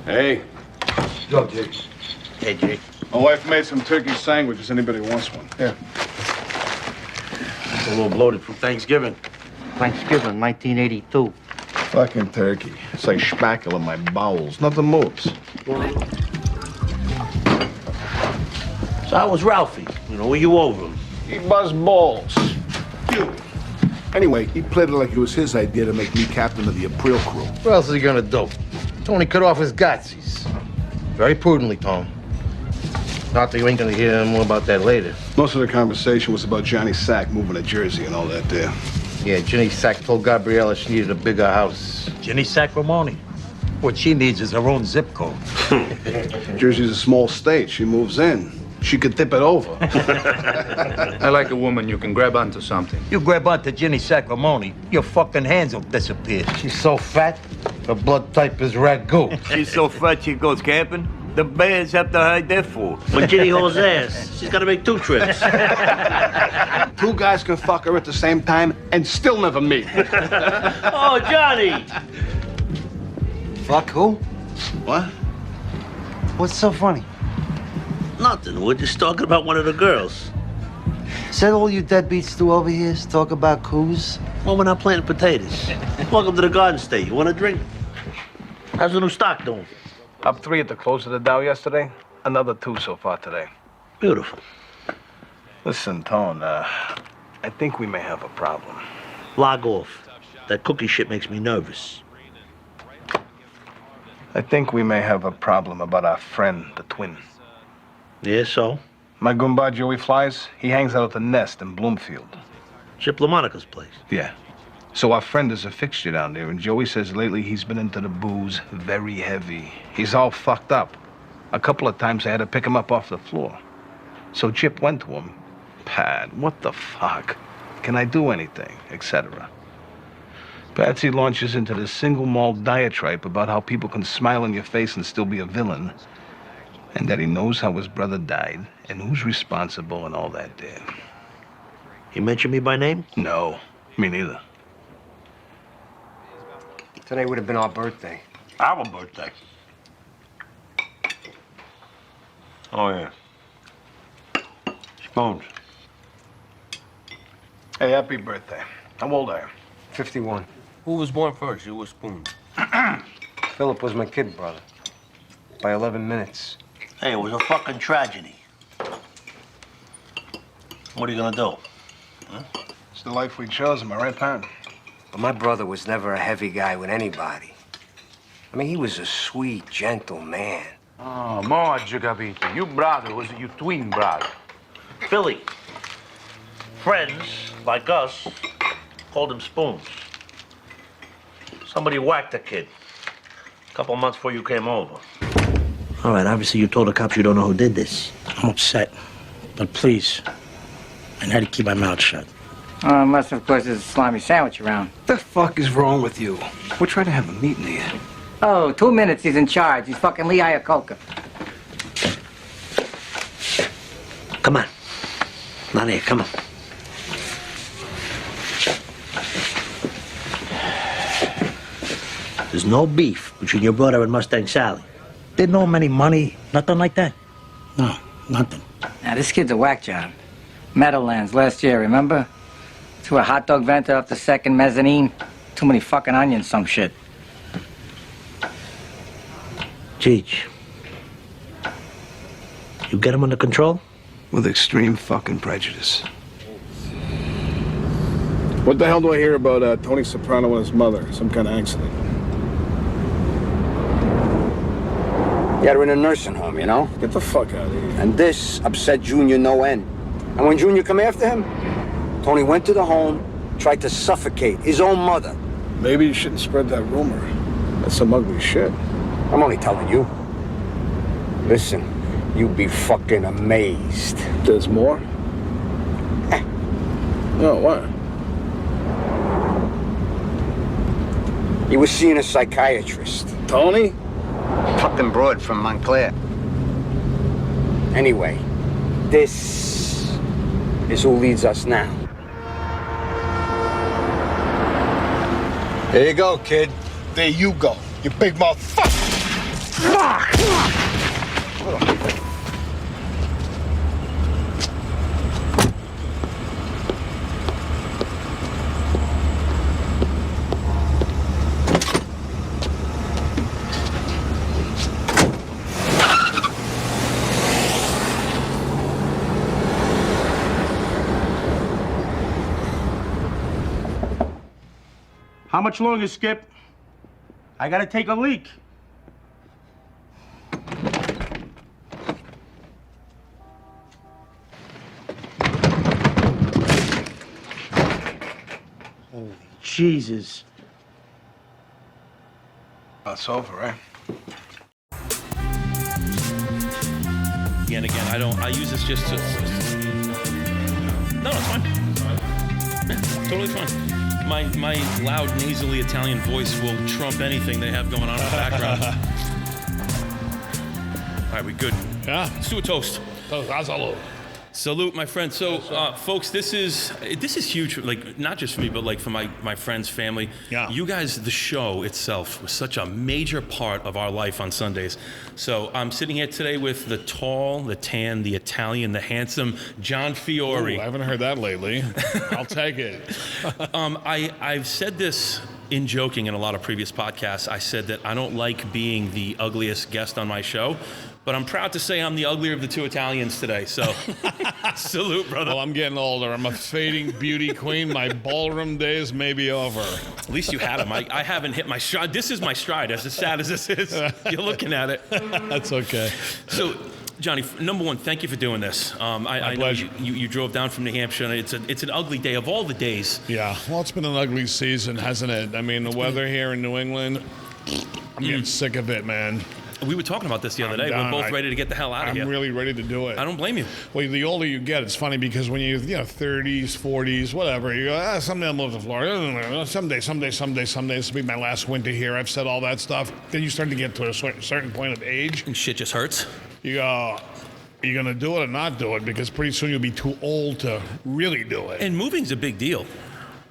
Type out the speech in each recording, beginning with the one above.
Hey. Go, Jake. Hey, Jake. My wife made some turkey sandwiches. Anybody wants one? Yeah. It's a little bloated from Thanksgiving. Thanksgiving, 1982. Fucking turkey. It's like spackle in my bowels. Nothing moves. So how was Ralphie? You know, were you over him? He buzzed balls. You. Anyway, he played it like it was his idea to make me captain of the April crew. What else is he gonna do? Tony cut off his gutsies. Very prudently, Tom. Not that you ain't gonna hear more about that later. Most of the conversation was about Johnny Sack moving to Jersey and all that there. Yeah, Jenny Sack told Gabriella she needed a bigger house. Jenny Sacramone. What she needs is her own zip code. Jersey's a small state. She moves in. She could tip it over. I like a woman you can grab onto something. You grab onto Jenny Sacramone, your fucking hands will disappear. She's so fat, her blood type is ragu. She's so fat she goes camping. The bears have to hide their food. When Ginny hauls ass, she's got to make 2 trips. 2 guys can fuck her at the same time and still never meet. Oh, Johnny! Fuck who? What? What's so funny? Nothing. We're just talking about one of the girls. Is that all you deadbeats do over here is talk about coos? Well, we're not planting potatoes. Welcome to the Garden State. You want a drink? How's the new stock doing? Up 3 at the close of the Dow yesterday. Another 2 so far today. Beautiful. Listen, Tone, I think we may have a problem. Log off. That cookie shit makes me nervous. I think we may have a problem about our friend, the twin. Yeah, so? My Goomba Joey Flies, he hangs out at the Nest in Bloomfield. Chip LaMonica's place. Yeah. So our friend is a fixture down there, and Joey says lately he's been into the booze very heavy. He's all fucked up. A couple of times I had to pick him up off the floor. So Chip went to him. Pat, what the fuck? Can I do anything? Etc. Patsy launches into this single malt diatribe about how people can smile in your face and still be a villain, and that he knows how his brother died and who's responsible and all that there. He mentioned me by name? No, me neither. Today would have been our birthday. Our birthday. Oh, yeah. Spoons. Hey, happy birthday. How old are you? 51. Who was born first, you or Spoon? Philip was my kid brother. By 11 minutes. Hey, it was a fucking tragedy. What are you gonna do? Huh? It's the life we chose, am I right, Pat? But my brother was never a heavy guy with anybody. I mean, he was a sweet, gentle man. Oh, Mojo, capito. Your brother was your twin brother. Philly. Friends, like us, called him Spoons. Somebody whacked the kid a couple months before you came over. All right, obviously you told the cops you don't know who did this. I'm upset, but please, I had to keep my mouth shut. Unless, of course, there's a salami sandwich around. What the fuck is wrong with you? We're trying to have a meeting here. Oh, 2 minutes, he's in charge. He's fucking Lee Iacocca. Come on. Not here, come on. There's no beef between your brother and Mustang Sally. Didn't owe him any money, nothing like that? No, nothing. Now, this kid's a whack job. Meadowlands last year, remember? Threw a hot dog vendor off the second mezzanine. Too many fucking onions, some shit. Gigi, you get him under control? With extreme fucking prejudice. What the hell do I hear about Tony Soprano and his mother? Some kind of accident. He had her in a nursing home, you know? Get the fuck out of here. And this upset Junior no end. And when Junior come after him, Tony went to the home, tried to suffocate his own mother. Maybe you shouldn't spread that rumor. That's some ugly shit. I'm only telling you. Listen, you'd be fucking amazed. There's more? No, what? He was seeing a psychiatrist. Tony? Fucking broad from Montclair. Anyway, this is who leads us now. There you go, kid. There you go, you big motherfucker. How much longer, Skip? I gotta take a leak. Holy Jesus. It's over, right? Again, I use this just to... No, it's fine. Yeah, totally fine. My loud, nasally Italian voice will trump anything they have going on in the background. All right, we good? Yeah. Let's do a toast. Salute. Salute, my friend. So, folks, this is huge. Like, not just for me, but like for my friends, family. Yeah. You guys, the show itself was such a major part of our life on Sundays. So I'm sitting here today with the tall, the tan, the Italian, the handsome John Fiore. Ooh, I haven't heard that lately. I'll take it. I've said this in joking in a lot of previous podcasts. I said that I don't like being the ugliest guest on my show. But I'm proud to say I'm the uglier of the two Italians today, so salute, brother. Well, I'm getting older. I'm a fading beauty queen. My ballroom days may be over. At least you had them. I haven't hit my stride. This is my stride, as sad as this is. You're looking at it. That's okay. So, Johnny, number one, thank you for doing this. I know you drove down from New Hampshire, and it's an ugly day of all the days. Yeah, well, it's been an ugly season, hasn't it? I mean, the weather here in New England, I'm getting sick of it, man. We were talking about this the other day. We're both ready to get the hell out of here. I'm really ready to do it. I don't blame you. Well, the older you get, it's funny because when you're 30s, 40s, whatever, you go, someday I'll move to Florida. Someday, this will be my last winter here. I've said all that stuff. Then you start to get to a certain point of age. And shit just hurts. You go, are you going to do it or not do it? Because pretty soon you'll be too old to really do it. And moving's a big deal.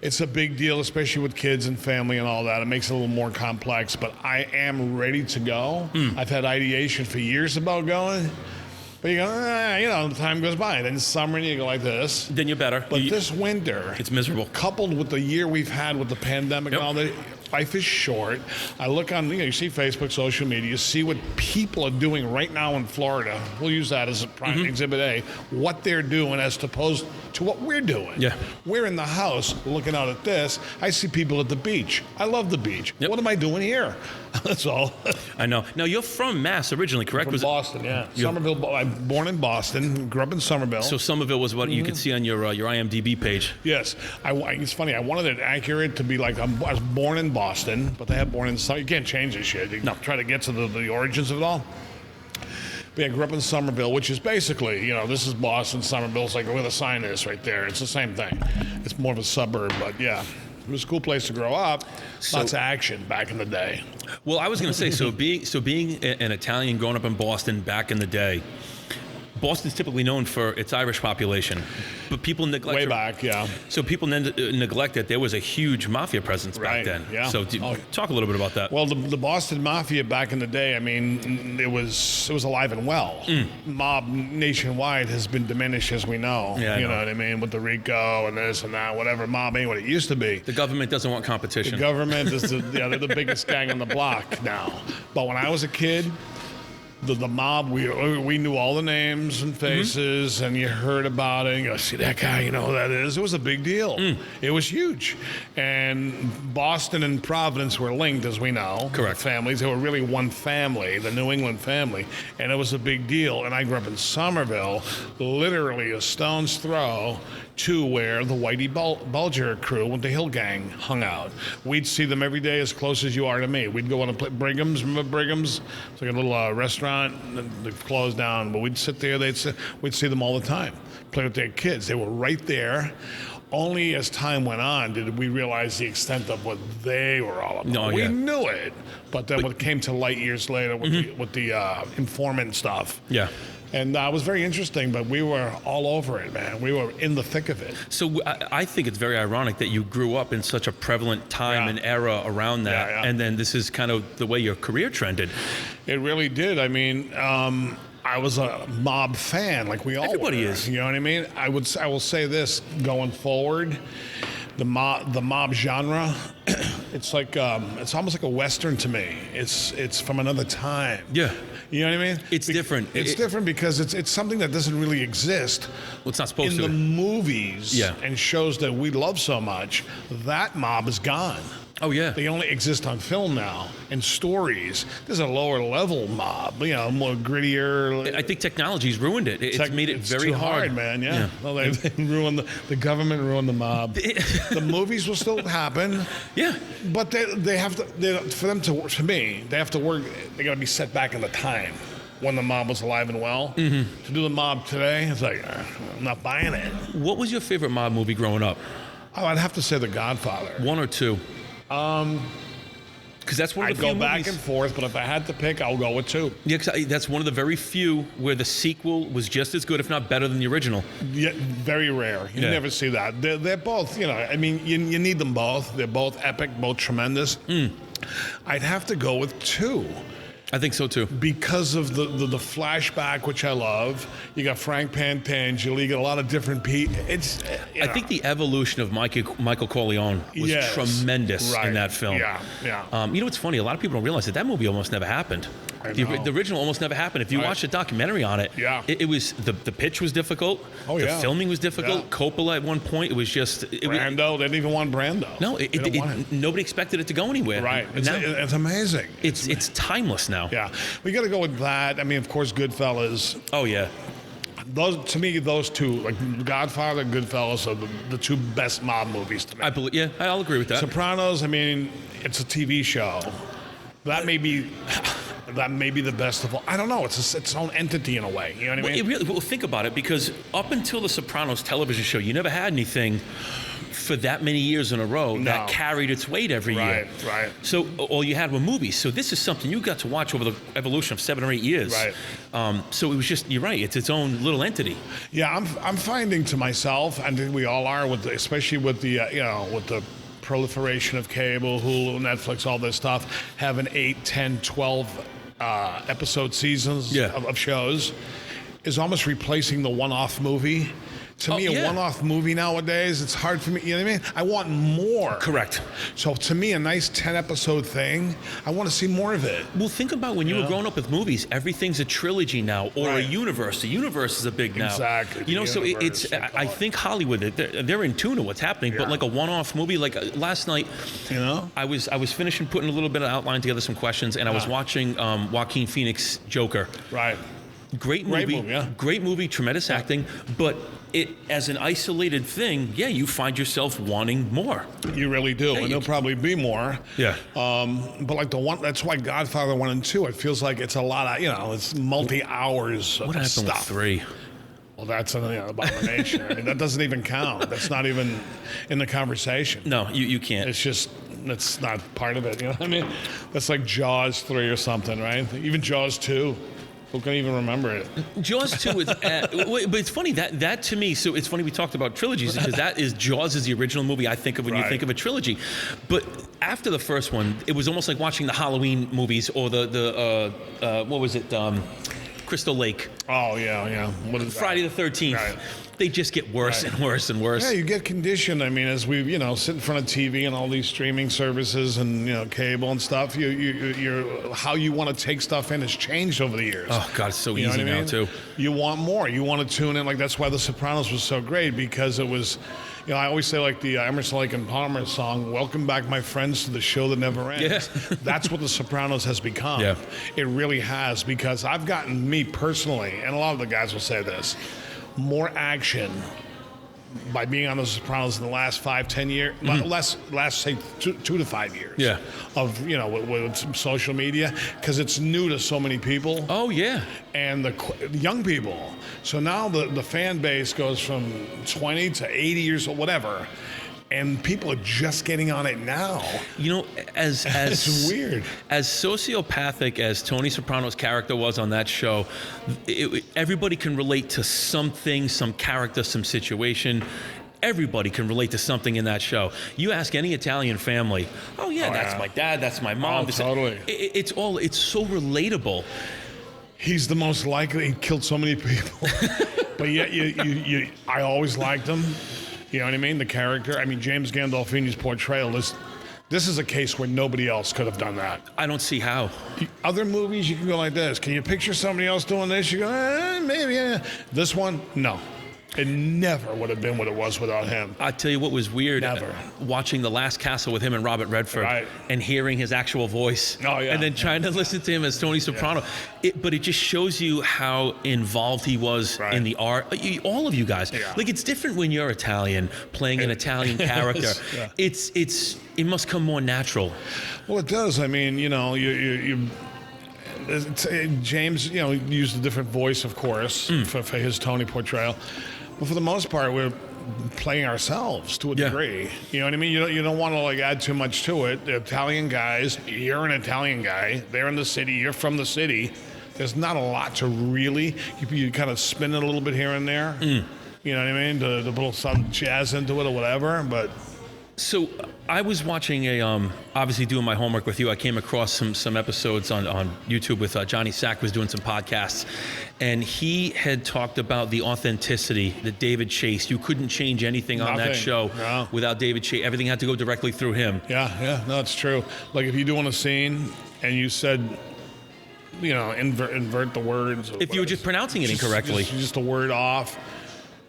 It's a big deal, especially with kids and family and all that. It makes it a little more complex, but I am ready to go. I've had ideation for years about going, but you go, time goes by. Then summer and you go like this. Then you're better. But this winter, it's miserable. Coupled with the year we've had with the pandemic and all that, life is short. I look on, you see Facebook, social media, you see what people are doing right now in Florida. We'll use that as a prime exhibit A. What they're doing as opposed to what we're doing. Yeah. We're in the house looking out at this. I see people at the beach. I love the beach. Yep. What am I doing here? That's all. I know. Now, you're from Mass originally, correct? From Boston, yeah. Somerville. I'm born in Boston, grew up in Somerville. So Somerville was what you could see on your IMDb page. Yes. It's funny. I wanted it accurate to be like I was born in Boston, but they have born in Somerville. You can't change this shit. You try to get to the origins of it all. But yeah, I grew up in Somerville, which is basically, this is Boston. Somerville's like where the sign is right there. It's the same thing. It's more of a suburb, but yeah. It was a cool place to grow up. Lots of action back in the day. Well, I was going to say, being an Italian growing up in Boston back in the day, Boston's typically known for its Irish population, but people neglect way back, yeah. So people neglect that there was a huge mafia presence back then. Yeah. So talk a little bit about that. Well, the Boston Mafia back in the day, I mean, it was alive and well. Mob nationwide has been diminished, as we know. Yeah, you know what I mean, with the RICO and this and that, whatever. Mob ain't what it used to be. The government doesn't want competition. The government is they're the biggest gang on the block now. But when I was a kid, the mob, we knew all the names and faces, and you heard about it, and you go, see that guy, you know who that is? It was a big deal. It was huge. And Boston and Providence were linked, as we know. Correct. Families. They were really one family, the New England family, and it was a big deal. And I grew up in Somerville, literally a stone's throw to where the Whitey Bulger crew with the Hill Gang hung out. We'd see them every day as close as you are to me. We'd go on to Brigham's. Remember Brigham's? It's like a little restaurant. They've closed down, but we'd sit there. We'd see them all the time, play with their kids. They were right there. Only as time went on did we realize the extent of what they were all about. We knew it, but then what came to light years later with the informant stuff. Yeah. And it was very interesting, but we were all over it, man. We were in the thick of it. So I think it's very ironic that you grew up in such a prevalent time and era around that, and then this is kind of the way your career trended. It really did. I mean, I was a mob fan, like we all Everybody were, is. You know what I mean? I will say this going forward, the mob genre, it's like it's almost like a Western to me. It's from another time. Yeah. You know what I mean? It's different. It's different because it's something that doesn't really exist. Well, it's not supposed in to. the movies and shows that we love so much. That mob is gone. Oh, yeah. They only exist on film now and stories. There's a lower level mob, you know, more grittier. I think technology's ruined it. It's made it very too hard. man. Yeah. Well, they ruined the government ruined the mob. The movies will still happen. Yeah. But they have to, for them to me, they have to work, they got to be set back in the time when the mob was alive and well. Mm-hmm. To do the mob today, it's like, I'm not buying it. What was your favorite mob movie growing up? Oh, I'd have to say The Godfather. One or two? Because that's one of the few I'd go back movies. and forth, but if I had to pick, I'll go with two. Yeah, 'cause that's one of the very few where the sequel was just as good, if not better, than the original. Yeah, very rare. You never see that. They're both, you know, I mean, you need them both. They're both epic, both tremendous. I'd have to go with two. I think so too. Because of the flashback, which I love. You got Frank Pantangelo. You got a lot of different people. It's. I think the evolution of Michael Corleone was tremendous in that film. Yeah. You know what's funny? A lot of people don't realize that movie almost never happened. The original almost never happened. If you watch the documentary on it, it was the pitch was difficult. Oh, the yeah. filming was difficult. Yeah. Coppola at one point, it was just Brando. They didn't even want Brando. No, nobody expected it to go anywhere. Right. It's amazing. It's timeless now. Yeah. We got to go with that. I mean, of course, Goodfellas. Oh yeah. Those to me, those two, like Godfather and Goodfellas, are the two best mob movies to me. I believe. Yeah, I'll agree with that. Sopranos. I mean, it's a TV show. That may be the best of all. I don't know. It's its own entity in a way. You know what I mean? Well, think about it, because up until the Sopranos television show, you never had anything for that many years in a row that carried its weight every year. Right. So all you had were movies. So this is something you got to watch over the evolution of 7 or 8 years. Right. So it was just, you're right, it's its own little entity. Yeah, I'm finding to myself, and we all are, especially with the with the proliferation of cable, Hulu, Netflix, all this stuff, having 8, 10, 12 episode seasons of shows is almost replacing the one-off movie. To me, a one-off movie nowadays, it's hard for me. You know what I mean? I want more. Correct. So to me, a nice 10-episode thing, I want to see more of it. Well, think about when you were growing up with movies. Everything's a trilogy now, or a universe. The universe is a big now. Exactly. You know, so it's. I think Hollywood, they're in tune to what's happening. But like a one-off movie, like last night, you know, I was finishing putting a little bit of outline together, some questions, and I was watching Joaquin Phoenix Joker. Right. Great movie, tremendous acting, but it as an isolated thing, you find yourself wanting more. You really do, and there'll probably be more. Yeah. But like that's why Godfather 1 and 2, it feels like it's a lot of, it's multi-hours of what happened stuff. with 3? Well, that's an abomination. I mean, that doesn't even count. That's not even in the conversation. No, you can't. It's just, that's not part of it. You know what I mean? That's like Jaws 3 or something, right? Even Jaws 2. Who can even remember it? Jaws 2 is, but it's funny that to me. So it's funny we talked about trilogies, because that is Jaws is the original movie I think of when you think of a trilogy. But after the first one, it was almost like watching the Halloween movies or the what was it? Crystal Lake. Oh yeah. What is Friday the 13th. Right. They just get worse and worse and worse. Yeah, you get conditioned. I mean, as we, sit in front of TV and all these streaming services and, cable and stuff, you're how you want to take stuff in has changed over the years. Oh, God, it's so easy now, too. You want more. You want to tune in. Like, that's why The Sopranos was so great, because it was, I always say, like the Emerson, Lake and Palmer song, "Welcome back, my friends, to the show that never ends." Yeah. That's what The Sopranos has become. Yeah. It really has, because I've gotten, me personally, and a lot of the guys will say this, more action by being on The Sopranos in the last 5-10 years, last say 2 to 5 years. Yeah. Of with social media, because it's new to so many people. Oh yeah. And the young people. So now the fan base goes from 20 to 80 years old, whatever. and people are just getting on it now. You know, as it's weird. As sociopathic as Tony Soprano's character was on that show, everybody can relate to something, some character, some situation. Everybody can relate to something in that show. You ask any Italian family, oh yeah, that's my dad, that's my mom. Oh, totally. It's so relatable. He's the most likely. He killed so many people, but yet I always liked him. You know what I mean? The character. I mean, James Gandolfini's portrayal is. This is a case where nobody else could have done that. I don't see how. Other movies, you can go like this. Can you picture somebody else doing this? You go, maybe. This one, no. It never would have been what it was without him. I tell you what was weird. Never. Watching The Last Castle with him and Robert Redford, right, and hearing his actual voice. Oh, yeah. And then trying to listen to him as Tony Soprano. Yeah. But it just shows you how involved he was in the art. All of you guys. Yeah. Like, it's different when you're Italian, playing an Italian character. Yeah. It must come more natural. Well, it does. I mean, you know, James, you know, used a different voice, of course, for his Tony portrayal. But for the most part, we're playing ourselves to a degree. You know what I mean? You don't want to like add too much to it. The Italian guys, you're an Italian guy. They're in the city. You're from the city. There's not a lot to really. You kind of spin it a little bit here and there. You know what I mean? To put some jazz into it or whatever. But so I was watching obviously doing my homework with you. I came across some episodes on YouTube with Johnny Sack was doing some podcasts, and he had talked about the authenticity that David chased. You couldn't change anything on that show without David Chase. Everything had to go directly through him. Yeah, no, it's true. Like if you're doing a scene and you said, you know, invert the words. If you were just pronouncing it incorrectly. Just a word off.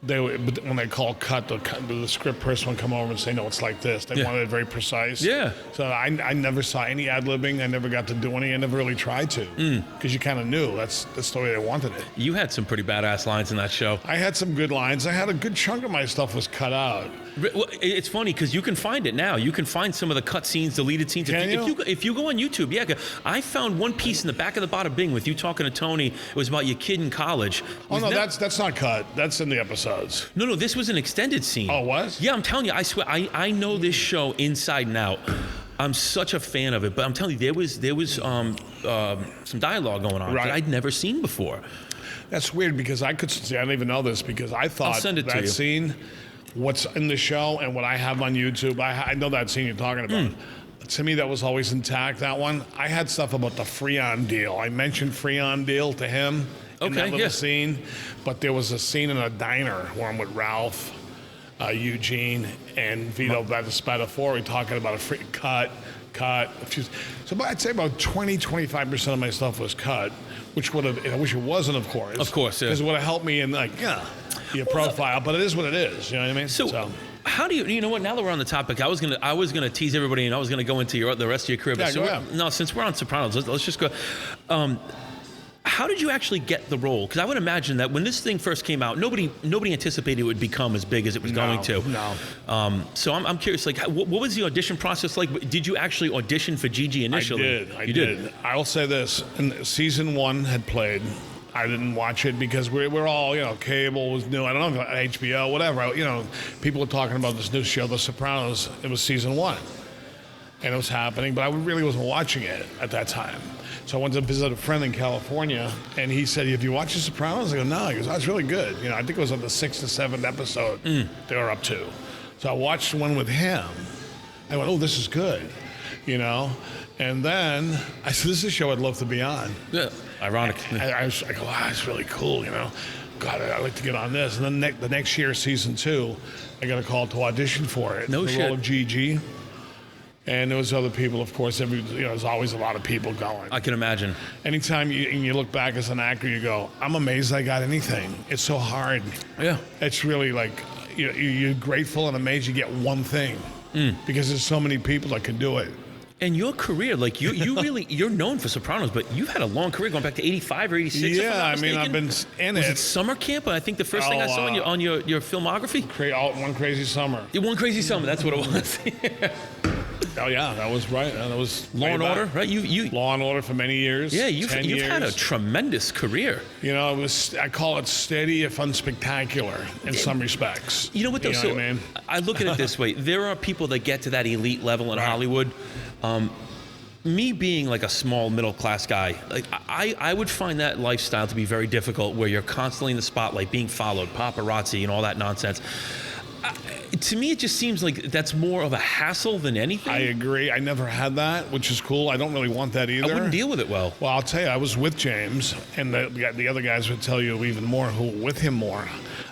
But when they call cut, the script person would come over and say, no, it's like this. They wanted it very precise. Yeah. So I never saw any ad-libbing. I never got to do any. I never really tried to. Because you kind of knew that's the way they wanted it. You had some pretty badass lines in that show. I had some good lines. I had a good chunk of my stuff was cut out. Well, it's funny because you can find it now. You can find some of the cut scenes, deleted scenes. If you go on YouTube, I found one piece in the back of the Bada Bing with you talking to Tony. It was about your kid in college. Oh, no, that's not cut. That's in the episodes. No, this was an extended scene. Oh, it was? Yeah, I'm telling you, I swear, I know this show inside and out. I'm such a fan of it, but I'm telling you, there was some dialogue going on that I'd never seen before. That's weird because I don't even know this because I thought I'll send it that to you. Scene, what's in the show and what I have on YouTube, I know that scene you're talking about. To me, that was always intact, that one. I had stuff about the Freon deal. I mentioned Freon deal to him in that little scene, but there was a scene in a diner where I'm with Ralph, Eugene, and Vito by the Spatafori talking about a free cut. So I'd say about 20-25% of my stuff was cut, which would have, I wish it wasn't, of course. Of course, yeah. Because it would have helped me in your profile, but it is what it is, you know what I mean? So how do you know what, now that we're on the topic, I was gonna tease everybody and I was gonna go into the rest of your career. Yeah, go ahead. No, since we're on Sopranos, let's just go. How did you actually get the role? Because I would imagine that when this thing first came out, nobody anticipated it would become as big as it was going to. No. So I'm curious, like, what was the audition process like? Did you actually audition for Gigi initially? I did. I will say this: season 1 had played. I didn't watch it because we're all, cable was new. I don't know, HBO, whatever. People were talking about this new show, The Sopranos. It was season 1, and it was happening, but I really wasn't watching it at that time. So I went to visit a friend in California, and he said, "Have you watched The Sopranos?" I go, "No." He goes, "That's really good." I think it was on the 6th or 7th episode they were up to. So I watched one with him. I went, "Oh, this is good," And then I said, "This is a show I'd love to be on." Yeah, ironic. I go, "Wow, it's really cool," God, I'd like to get on this. And then the next year, season 2, I got a call to audition for it. No the shit. role of Gigi. And there was other people, of course. There's always a lot of people going. I can imagine. Anytime you look back as an actor, you go, "I'm amazed I got anything." It's so hard. Yeah. It's really like you're grateful and amazed you get one thing because there's so many people that can do it. And your career, like you really, you're known for Sopranos, but you've had a long career going back to 85 or 86. Yeah, I mean, I've been in Was it summer camp? I think the first thing I saw on your filmography. One Crazy Summer. One Crazy Summer, that's what it was. Oh yeah, that was right. That was Law and Order, right? You Law and Order for many years. Yeah, you've 10 had a years. tremendous career. You know, I call it steady if unspectacular in some respects. You know what though? You know what I mean? I look at it this way: there are people that get to that elite level in Hollywood. Me being like a small middle class guy, like I would find that lifestyle to be very difficult, where you're constantly in the spotlight, being followed, paparazzi, and all that nonsense. To me, it just seems like that's more of a hassle than anything. I agree. I never had that, which is cool. I don't really want that either. I wouldn't deal with it well. Well, I'll tell you, I was with James, and the other guys would tell you even more who were with him more.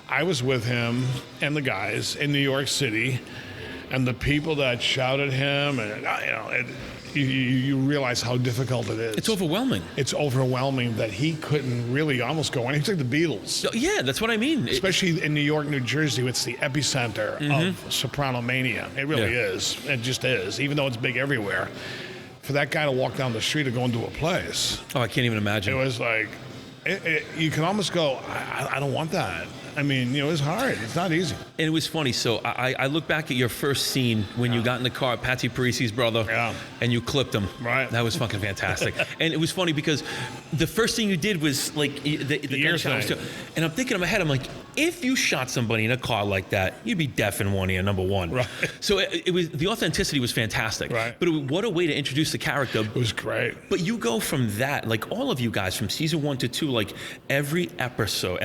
I was with him and the guys in New York City, and the people that shouted him, and you realize how difficult it is. It's overwhelming. It's overwhelming that he couldn't really almost go anywhere. He's like the Beatles. Yeah, that's what I mean. Especially in New York, New Jersey, it's the epicenter of Soprano mania. It really is. It just is, even though it's big everywhere. For that guy to walk down the street or go into a place. Oh, I can't even imagine. It was like, you can almost go, I don't want that. I mean, it's hard. It's not easy. And it was funny. So I look back at your first scene when you got in the car, Patsy Parisi's brother, and you clipped him. Right. That was fucking fantastic. And it was funny because the first thing you did was like the gunshot. And I'm thinking in my head, I'm like, if you shot somebody in a car like that, you'd be deaf in one ear, number one. Right. So it was, the authenticity was fantastic. Right. But what a way to introduce the character. It was great. But you go from that, like all of you guys, from season 1 to 2, like every episode,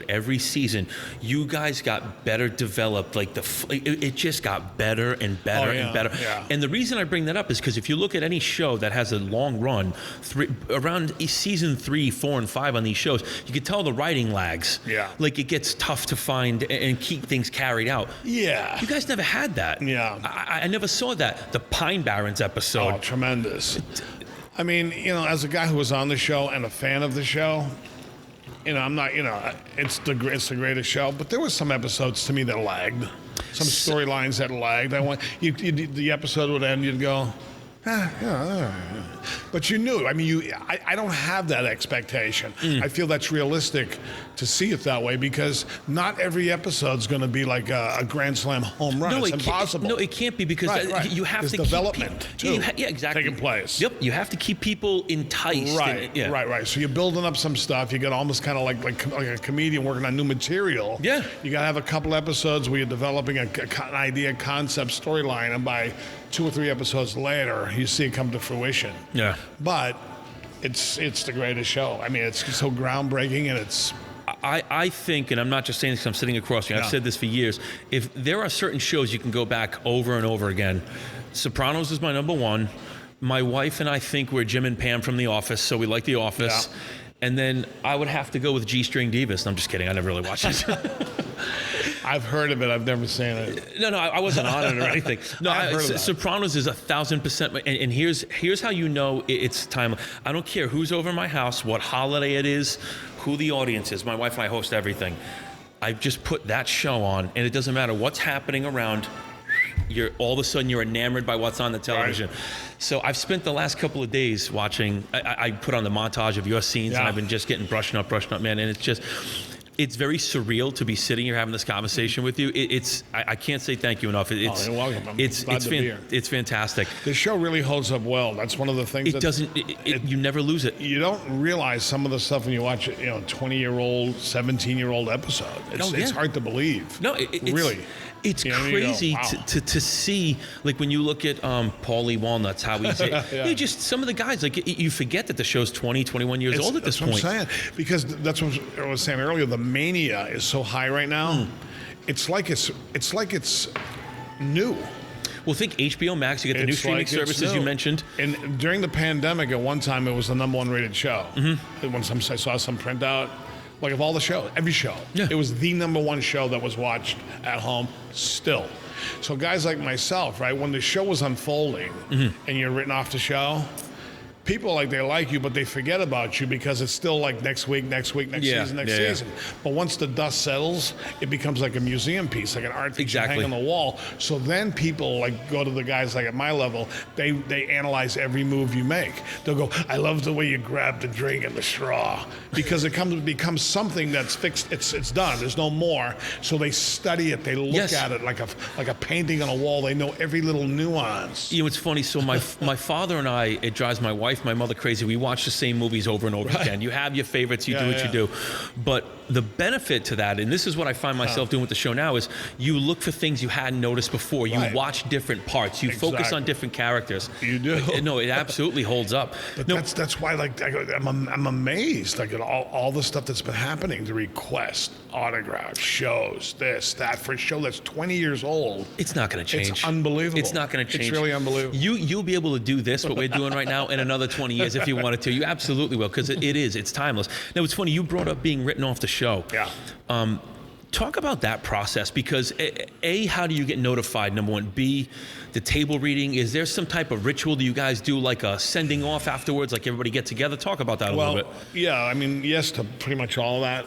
every season, you guys got better developed. Like it just got better and better and better. Yeah. And the reason I bring that up is because if you look at any show that has a long run, around season 3, 4, and 5 on these shows, you can tell the writing lags. Yeah. Like it gets tough to find and keep things carried out. Yeah. You guys never had that. Yeah. I never saw that. The Pine Barrens episode. Oh, tremendous. I mean, as a guy who was on the show and a fan of the show, I'm not, it's the greatest show, but there were some episodes to me that lagged. Some storylines that lagged. The episode would end, you'd go, but you knew. I mean, I don't have that expectation. I feel that's realistic to see it that way because not every episode's going to be like a Grand Slam home run. It's impossible. No, it can't be because you have There's to development keep too. Yeah, exactly. Taking place. Yep, you have to keep people enticed. Right, right. So you're building up some stuff. You got almost kind of like a comedian working on new material. Yeah. You got to have a couple episodes where you're developing an idea, concept, storyline, and by 2 or 3 episodes later, you see it come to fruition. Yeah. But it's the greatest show. I mean, it's so groundbreaking, and it's. I think, and I'm not just saying this because I'm sitting across from you, I've said this for years, if there are certain shows you can go back over and over again, Sopranos is my number 1. My wife and I think we're Jim and Pam from The Office, so we like The Office. Yeah. And then I would have to go with G-String Divas. No, I'm just kidding. I never really watched it. I've heard of it. I've never seen it. No, I wasn't on it or anything. No, Sopranos is 1,000%. And here's how you know it's time. I don't care who's over my house, what holiday it is, who the audience is. My wife and I host everything. I just put that show on, and it doesn't matter what's happening around. All of a sudden you're enamored by what's on the television. Right. So I've spent the last couple of days watching. I put on the montage of your scenes, and I've been just getting brushing up, man. And it's very surreal to be sitting here having this conversation with you. I can't say thank you enough. You're welcome. I'm glad to be here. It's fantastic. The show really holds up well. That's one of the things. You never lose it. You don't realize some of the stuff when you watch it. 20-year-old, 17-year-old episode. It's hard to believe. No, really. It's crazy to see, like when you look at Paulie Walnuts, how he's just some of the guys, like you forget that the show's 20, 21 years old at this point. That's what I'm saying. Because that's what I was saying earlier, the mania is so high right now. It's like it's new. Well, think HBO Max, you get the new streaming services you mentioned. And during the pandemic, at one time, it was the number 1 rated show. Mm-hmm. When I saw some printout, like of all the shows, every show, it was the number 1 show that was watched at home still. So guys like myself, right, when the show was unfolding and you're written off the show, people like they like you, but they forget about you because it's still like next week, next season. But once the dust settles, it becomes like a museum piece, like an art piece you hang on the wall. So then people like go to the guys like at my level, they analyze every move you make. They'll go, I love the way you grab the drink and the straw, because it becomes something that's fixed. It's done. There's no more. So they study it. They look at it like a painting on a wall. They know every little nuance. You know, it's funny. So my father and I, it drives my wife, my mother crazy. We watch the same movies over and over again. You have your favorites. You do what you do. But the benefit to that, and this is what I find myself doing with the show now, is you look for things you hadn't noticed before. You watch different parts. You focus on different characters. You do. No, it absolutely holds up. But that's why, like, I'm amazed, like, at all the stuff that's been happening. The request, autographs, shows, this, that, for a show that's 20 years old. It's not going to change. It's unbelievable. It's not going to change. It's really unbelievable. You'll be able to do this, what we're doing right now, in another 20 years if you wanted to. You absolutely will, because it's timeless. Now, it's funny, you brought up being written off the show. Yeah. Talk about that process, because A, how do you get notified, number one? B, the table reading, is there some type of ritual? Do you guys do like a sending off afterwards, like everybody get together? Talk about that a little bit. Yeah, I mean, yes to pretty much all of that.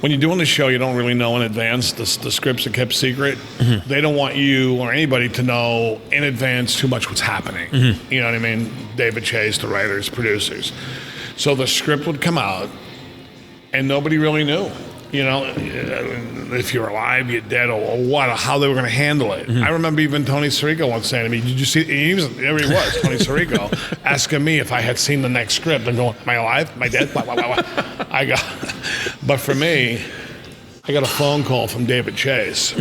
When you're doing the show, you don't really know in advance. The scripts are kept secret. Mm-hmm. They don't want you or anybody to know in advance too much what's happening. Mm-hmm. You know what I mean? David Chase, the writers, producers. So the script would come out, and nobody really knew. You know, if you're alive, you're dead, or what, or how they were going to handle it. Mm-hmm. I remember even Tony Sirico once saying to me, "Did you see?" There he was, Tony Sirico, asking me if I had seen the next script. And going, "Am I alive? Am I dead?" But for me, I got a phone call from David Chase.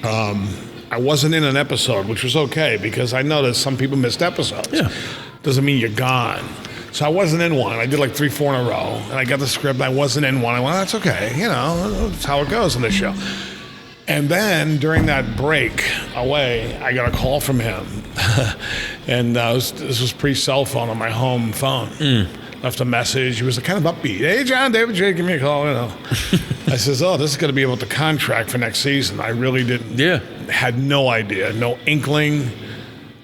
I wasn't in an episode, which was okay, because I noticed some people missed episodes. Yeah. Doesn't mean you're gone. So I wasn't in one. I did like 3-4 in a row, and I got the script. I wasn't in one. I went, that's okay. You know, that's how it goes on this show. And then during that break away, I got a call from him. And this was pre-cell phone on my home phone. Left a message. He was kind of upbeat. Hey, John, David J, give me a call, you know. I says, this is going to be about the contract for next season. I really didn't. Yeah. Had no idea, no inkling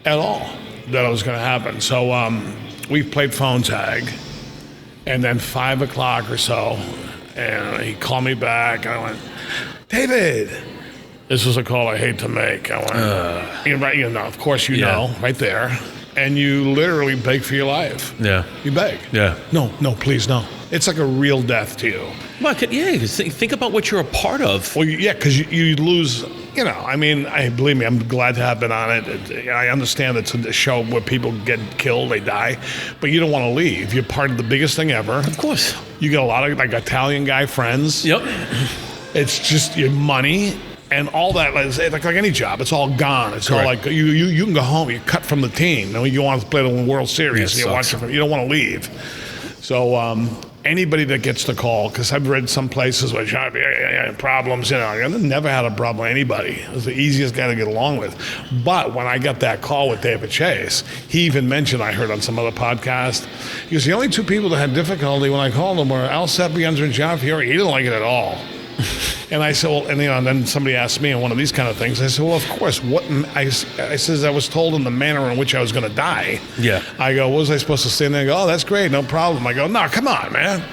at all that it was going to happen. So we played phone tag. And then 5 o'clock or so, and he called me back, and I went, David, this was a call I hate to make. I went, you know, of course you know, right there. And you literally beg for your life. Yeah. You beg. Yeah. No, please, no. It's like a real death to you. Well, yeah, think about what you're a part of. Well, yeah, because you lose, you know, I mean, believe me, I'm glad to have been on it. I understand it's a show where people get killed, they die, but you don't want to leave. You're part of the biggest thing ever. Of course. You get a lot of, like, Italian guy friends. Yep. It's just your money. And all that, like any job, it's all gone. It's all like, you can go home, you're cut from the team. And you want to play the World Series, and you don't want to leave. So anybody that gets the call, because I've read some places where problems, you know, I never had a problem with anybody. I was the easiest guy to get along with. But when I got that call with David Chase, he even mentioned, I heard on some other podcast, he goes, the only two people that had difficulty when I called them were Al Sapienza and John Fiore. He didn't like it at all. And I said, well, and, you know, and then somebody asked me on one of these kind of things. I said, well, of course. I says I was told in the manner in which I was going to die. Yeah. I go, what was I supposed to stand there and go, oh, that's great, no problem. I go, no, come on, man.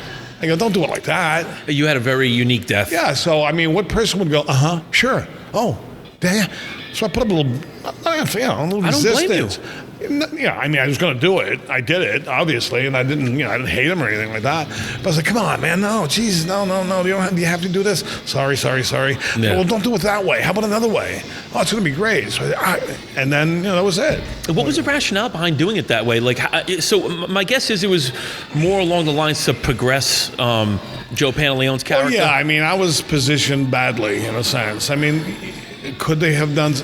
I go, don't do it like that. You had a very unique death. Yeah. So I mean, what person would go, sure, oh, damn. So I put up a little, a little resistance. Blame you. Yeah, I mean, I was going to do it. I did it, obviously, and I didn't hate him or anything like that. But I was like, come on, man, no, Jesus, no. Do you have to do this? Sorry. Yeah. Well, don't do it that way. How about another way? Oh, it's going to be great. So and then, that was it. What was the rationale behind doing it that way? Like, so my guess is it was more along the lines to progress Joe Pantaleone's character. Well, yeah, I mean, I was positioned badly in a sense. I mean, could they have done?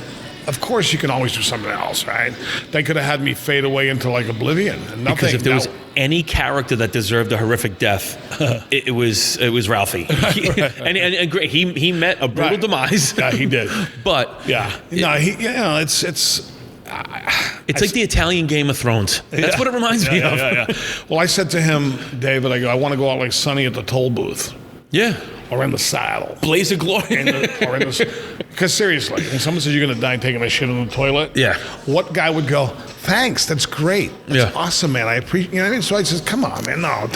Of course, you can always do something else, right? They could have had me fade away into like oblivion and nothing. Because if there was any character that deserved a horrific death, it was Ralphie. Right. And great, he met a brutal demise. Yeah, he did. But it's like the Italian Game of Thrones. That's what it reminds me of. Yeah. Well, I said to him, David, I want to go out like Sonny at the toll booth. Yeah. or in the saddle. Blaze of glory. Because seriously, when someone says you're going to die taking a shit in the toilet, what guy would go, thanks, that's great. That's awesome, man. I appreciate, you know what I mean? So I says, come on, man, no,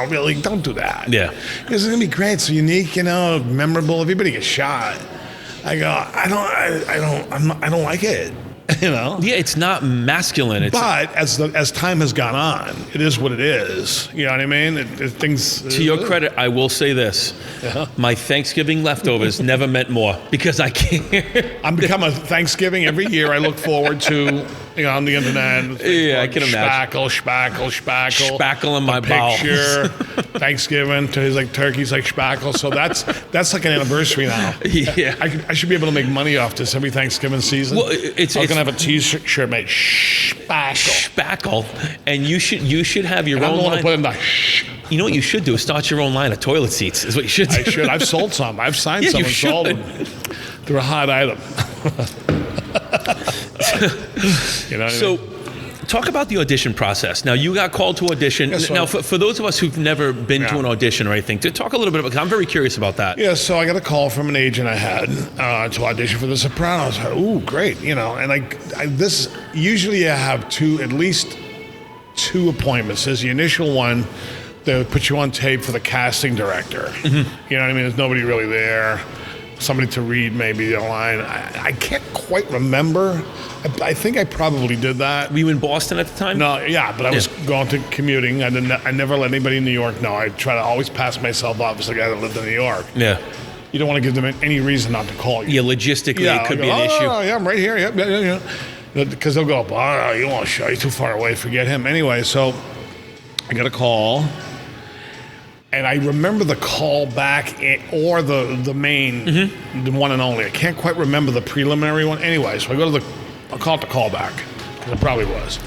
really, don't do that. Yeah. This is going to be great, so unique, you know, memorable. Everybody gets shot. I go, I don't like it. You know? Yeah, it's not masculine. But as time has gone on, it is what it is. You know what I mean? Things. To your credit, I will say this: my Thanksgiving leftovers never meant more because I can't. I'm become a Thanksgiving every year. I look forward to. You know, on the internet. Yeah, I can imagine. Spackle in my picture. Thanksgiving to his like turkeys like spackle. So that's like an anniversary now. Yeah, I should be able to make money off this every Thanksgiving season. Well, I'm gonna have a T-shirt made spackle. And you should have your own line. Put in the You know what you should do is start your own line of toilet seats. Is what you should do. I should. I've sold some. I've signed some and sold them. They're a hot item. You know what I mean? Talk about the audition process. Now, you got called to audition. Yeah, so now, for those of us who've never been to an audition or anything, to talk a little bit about, because I'm very curious about that. Yeah, so I got a call from an agent I had to audition for The Sopranos. Ooh, great, you know, and usually I have at least two appointments. There's the initial one that put you on tape for the casting director. Mm-hmm. You know what I mean? There's nobody really there. Somebody to read maybe a line. I can't quite remember. I think I probably did that. Were you in Boston at the time? No, yeah, but I was going to commuting. I never let anybody in New York know. I try to always pass myself off as a guy that lived in New York. Yeah. You don't want to give them any reason not to call you. Yeah, logistically, it could be an issue. Oh, yeah, I'm right here. Yeah. Because they'll go, you won't show. You're too far away. Forget him. Anyway, so I got a call. And I remember the call back or the main, the one and only. I can't quite remember the preliminary one. Anyway, so I'll call it the callback, because it probably was.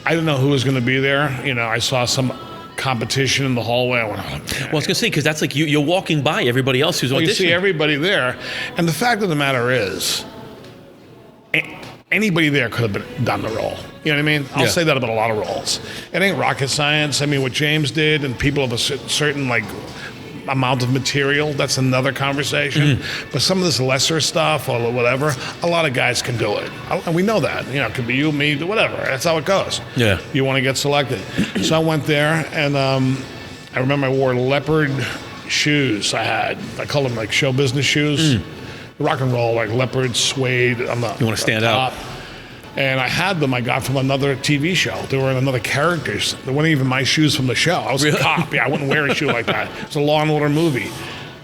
I didn't know who was going to be there. You know, I saw some competition in the hallway. I went, well, I was going to say, because that's like you're walking by everybody else who's auditioning. You see everybody there. And the fact of the matter is, anybody there could have done the role. You know what I mean? I'll say that about a lot of roles. It ain't rocket science. I mean, what James did, and people of a certain like amount of material, that's another conversation. Mm-hmm. But some of this lesser stuff or whatever, a lot of guys can do it. And we know that. You know, it could be you, me, whatever. That's how it goes. Yeah. You want to get selected. So I went there, and I remember I wore leopard shoes I call them like show business shoes. Rock and roll, like leopard suede. You want to stand out. And I had them. I got from another TV show. They were in another characters. They weren't even my shoes from the show. I was a cop. Yeah, I wouldn't wear a shoe like that. It's a Law and Order movie.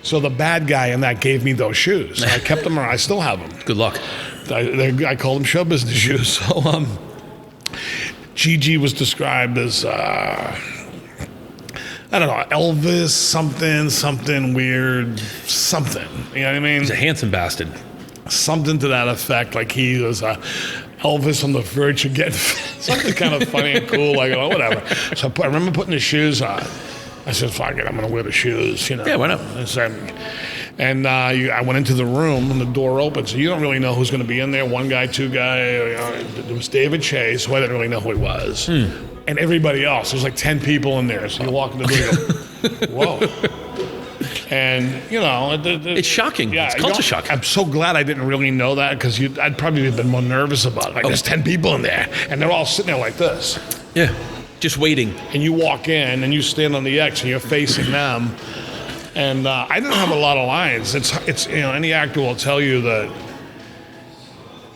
So the bad guy in that gave me those shoes. And I kept them around. I still have them. Good luck. I call them show business shoes. So Gigi was described as I don't know, Elvis, something weird, something. You know what I mean? He's a handsome bastard. Something to that effect, like he was Elvis on the verge of getting something kind of funny and cool, like, oh, whatever. So I remember putting the shoes on. I said, fuck it, I'm going to wear the shoes, you know. Yeah, why not? And I went into the room, and the door opened, so you don't really know who's going to be in there, one guy, two guy. It was David Chase, who I didn't really know who he was. And everybody else. There's like 10 people in there. So you walk in the door, you go, whoa. And, you know. It's shocking. Yeah, it's culture shock. I'm so glad I didn't really know that, because I'd probably have been more nervous about it. Like, there's 10 people in there, and they're all sitting there like this. Yeah, just waiting. And you walk in, and you stand on the X, and you're facing them. And I didn't have a lot of lines. It's you know, any actor will tell you that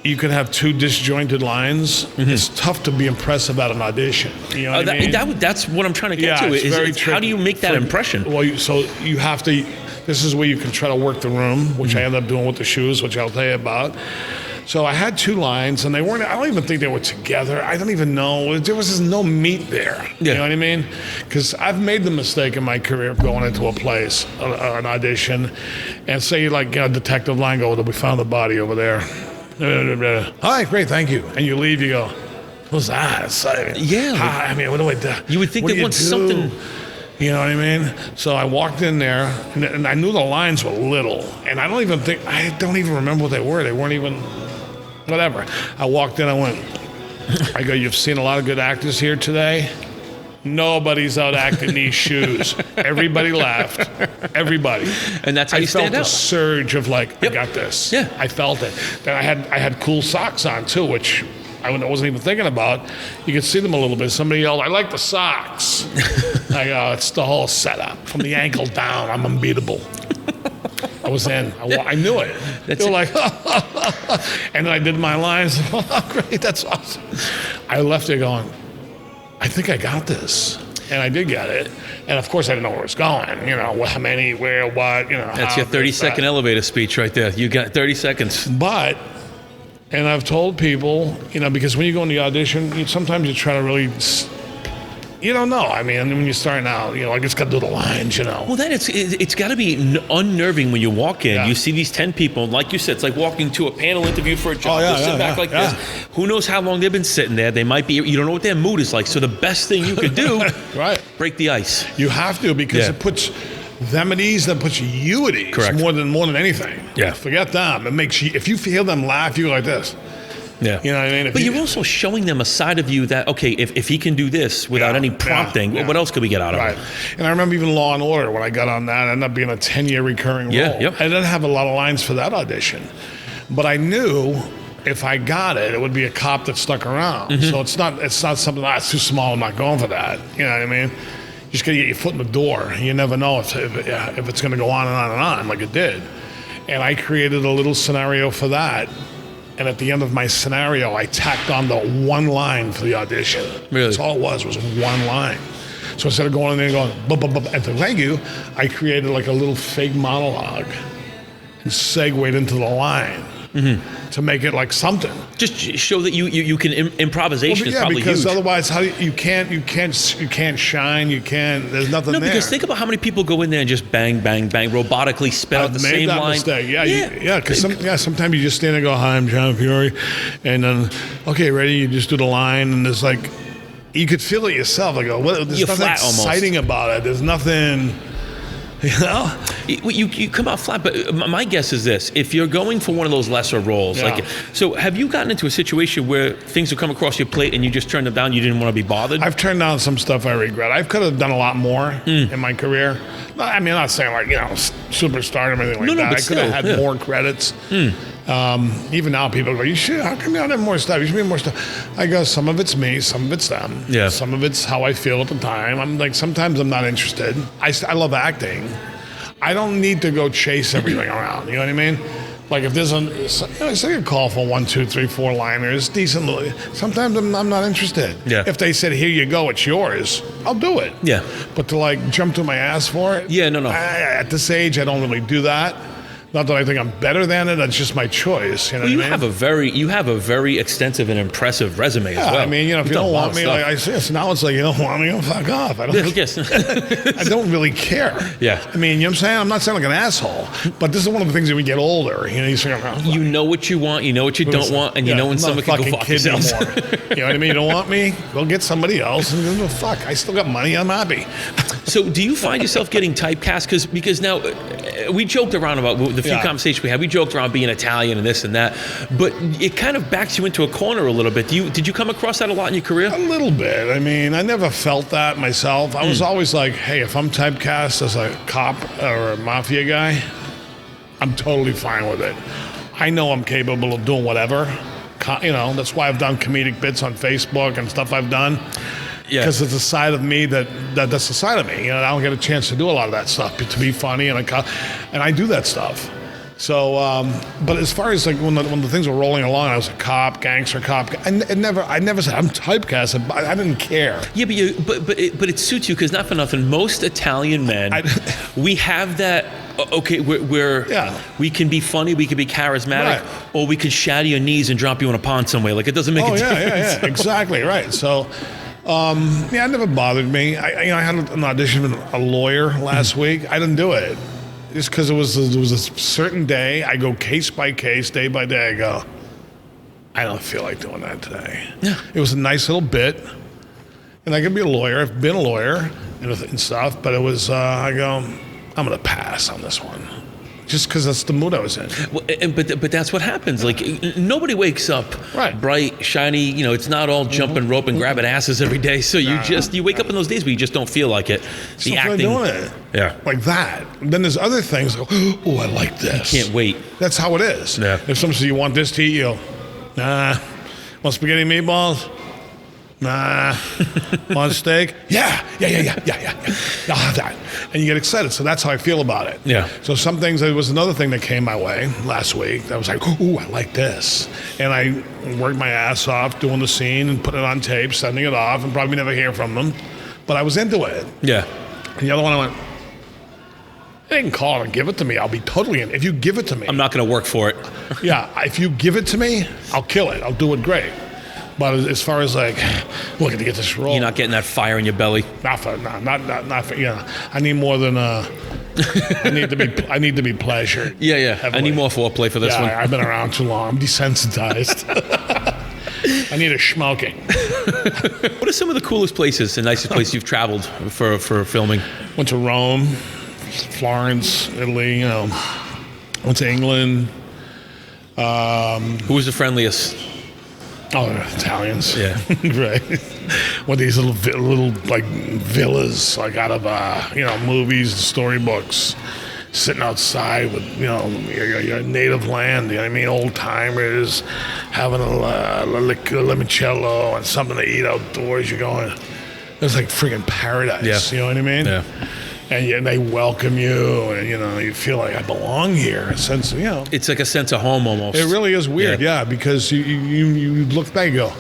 you can have two disjointed lines. Mm-hmm. It's tough to be impressive at an audition. You know what I mean? That's what I'm trying to get to. It's very tricky. How do you make that impression? Well, you have to. This is where you can try to work the room, which I ended up doing with the shoes, which I'll tell you about. So I had two lines, and they weren't. I don't even think they were together. I don't even know. There was just no meat there. Yeah. You know what I mean? Because I've made the mistake in my career of going into a place, an audition, and say like, you know, detective line, go, we found the body over there. All right, great, thank you. And you leave, you go, what's that? I mean, what do I do? You would think they want something. You know what I mean? So I walked in there, and I knew the lines were little, and I don't even remember what they were. They weren't even, whatever. I walked in, I go, you've seen a lot of good actors here today? Nobody's out acting these shoes. Everybody laughed. Everybody. And that's how you stand out. I out. felt a surge of like, I got this. Yeah. I felt it. Then I had cool socks on too, which I wasn't even thinking about. You could see them a little bit. Somebody yelled, "I like the socks." I go, it's the whole setup. From the ankle down, I'm unbeatable. I was in. I knew it. They were like, and then I did my lines. Oh, great, that's awesome. I left there going, I think I got this. And I did get it. And of course, I didn't know where it was going. You know, how many, where, what, you know. That's your 30-second elevator speech right there. You got 30 seconds. But, and I've told people, you know, because when you go in the audition, sometimes you try to really, you don't know. I mean, when you're starting out, you know, I just got to do the lines, you know. Well, then it's got to be unnerving when you walk in. You see these 10 people, and like you said, it's like walking to a panel interview for a job. They'll sit back like this. Who knows how long they've been sitting there? They might be. You don't know what their mood is like. So the best thing you could do, break the ice. You have to, because it puts them at ease. That puts you at ease. Correct. More than anything. Yeah. Forget them. It makes you. If you hear them laugh, you go like this. Yeah. You know what I mean? But you're also showing them a side of you that, okay, if he can do this without any prompting, what else could we get out of him? And I remember even Law and Order, when I got on that, it ended up being a 10-year recurring role. Yep. I didn't have a lot of lines for that audition. But I knew if I got it, it would be a cop that stuck around. So it's not something that's too small, I'm not going for that. You know what I mean? You just got to get your foot in the door. You never know if it's going to go on and on and on like it did. And I created a little scenario for that. And at the end of my scenario, I tacked on the one line for the audition. Really? That's all it was one line. So instead of going in there and going, bup, bup, bup, and to thank you, I created like a little fake monologue and segued into the line to make it like something. Just show that you can improvisation is probably because huge. otherwise, you can't shine. You can't. There's nothing there. No, because think about how many people go in there and just bang, bang, bang, robotically spit out the same line. Mistake. Because sometimes you just stand there and go, "Hi, I'm John Fiore," and then, okay, ready? You just do the line, and there's like, you could feel it yourself. Like, there's You're nothing flat exciting about it. There's nothing. You know, you come out flat. But my guess is this: if you're going for one of those lesser roles, like, so have you gotten into a situation where things have come across your plate and you just turned them down? You didn't want to be bothered. I've turned down some stuff I regret. I could have done a lot more in my career. I mean, I'm not saying like superstar or anything like that. I could have had more credits. Even now, people go, "You should. How come you don't have more stuff? You should be more stuff." I go, some of it's me, some of it's them. Yeah. Some of it's how I feel at the time. I'm like, sometimes I'm not interested. I love acting. I don't need to go chase everything around. You know what I mean? Like if there's say a call for 1, 2, 3, 4 liners, decently. Sometimes I'm not interested. Yeah. If they said, "Here you go, it's yours," I'll do it. Yeah. But to like jump to my ass for it? Yeah, no. At this age, I don't really do that. Not that I think I'm better than it. That's just my choice. You know Well, you what I mean? have a very extensive and impressive resume as well. I mean, if you don't want me, like I say, so now it's like, you don't want me, fuck off. I don't really care. Yeah. I mean, you know what I'm saying? I'm not saying like an asshole, but this is one of the things that we get older. You know, you say, you know what you want, you know what you don't want, and you know when someone can go fuck themselves. You know what I mean? You don't want me? Go get somebody else. And go, fuck, I still got money. I'm happy. So do you find yourself getting typecast? Because now we joked around about the few conversations we had. We joked around being Italian and this and that, but it kind of backs you into a corner a little bit. Did you come across that a lot in your career? A little bit. I mean, I never felt that myself. I was always like, hey, if I'm typecast as a cop or a mafia guy, I'm totally fine with it. I know I'm capable of doing whatever. You know, that's why I've done comedic bits on Facebook and stuff I've done. Yeah. Because it's a side of me that's a side of me. You know, I don't get a chance to do a lot of that stuff, to be funny and I do that stuff. So, but as far as like when the things were rolling along, I was a cop, gangster cop. I never said I'm typecast. I didn't care. Yeah, but it suits you because not for nothing. Most Italian men, we have that. Okay, we can be funny, we can be charismatic, or we can shatter your knees and drop you in a pond somewhere. Like it doesn't make a difference. Yeah, exactly right. So. It never bothered me. I had an audition with a lawyer last week. I didn't do it just because it was a certain day. I go case by case, day by day. I go, I don't feel like doing that today. Yeah. It was a nice little bit, and I could be a lawyer. I've been a lawyer and stuff, but it was. I go, I'm gonna pass on this one. just because that's the mood I was in. Well, but that's what happens. Like nobody wakes up bright, shiny. You know, it's not all jumping rope and grabbing asses every day. So you wake up in those days where you just don't feel like it. The acting, doing it. Yeah, like that. Then there's other things. Oh, I like this. You can't wait. That's how it is. Yeah. If someone says you want this to eat, you go, nah. Want spaghetti and meatballs? Nah. Want steak? Yeah. I'll have that. And you get excited. So that's how I feel about it. Yeah. So some things, there was another thing that came my way last week that was like, ooh, I like this. And I worked my ass off doing the scene and putting it on tape, sending it off, and probably never hear from them. But I was into it. Yeah. And the other one I went, they can call it and give it to me. I'll be totally in. If you give it to me. I'm not going to work for it. Yeah. If you give it to me, I'll kill it. I'll do it great. But as far as like, looking to get this role, you're not getting that fire in your belly. Not for. Yeah, I need more than. I need to be pleasured. Yeah. Heavily. I need more foreplay for this one. I've been around too long. I'm desensitized. I need a schmoking. What are some of the coolest places and nicest places you've traveled for filming? Went to Rome, Florence, Italy. You know, went to England. Who was the friendliest? Oh, Italians. Yeah. Right. With these little like villas, like out of movies and storybooks, sitting outside with your native land. You know what I mean? Old timers having a limoncello and something to eat outdoors. You're going, it's like freaking paradise. Yeah. You know what I mean? Yeah. And they welcome you, and you feel like I belong here. A sense of, it's like a sense of home almost. It really is weird, yeah, because you look back and go,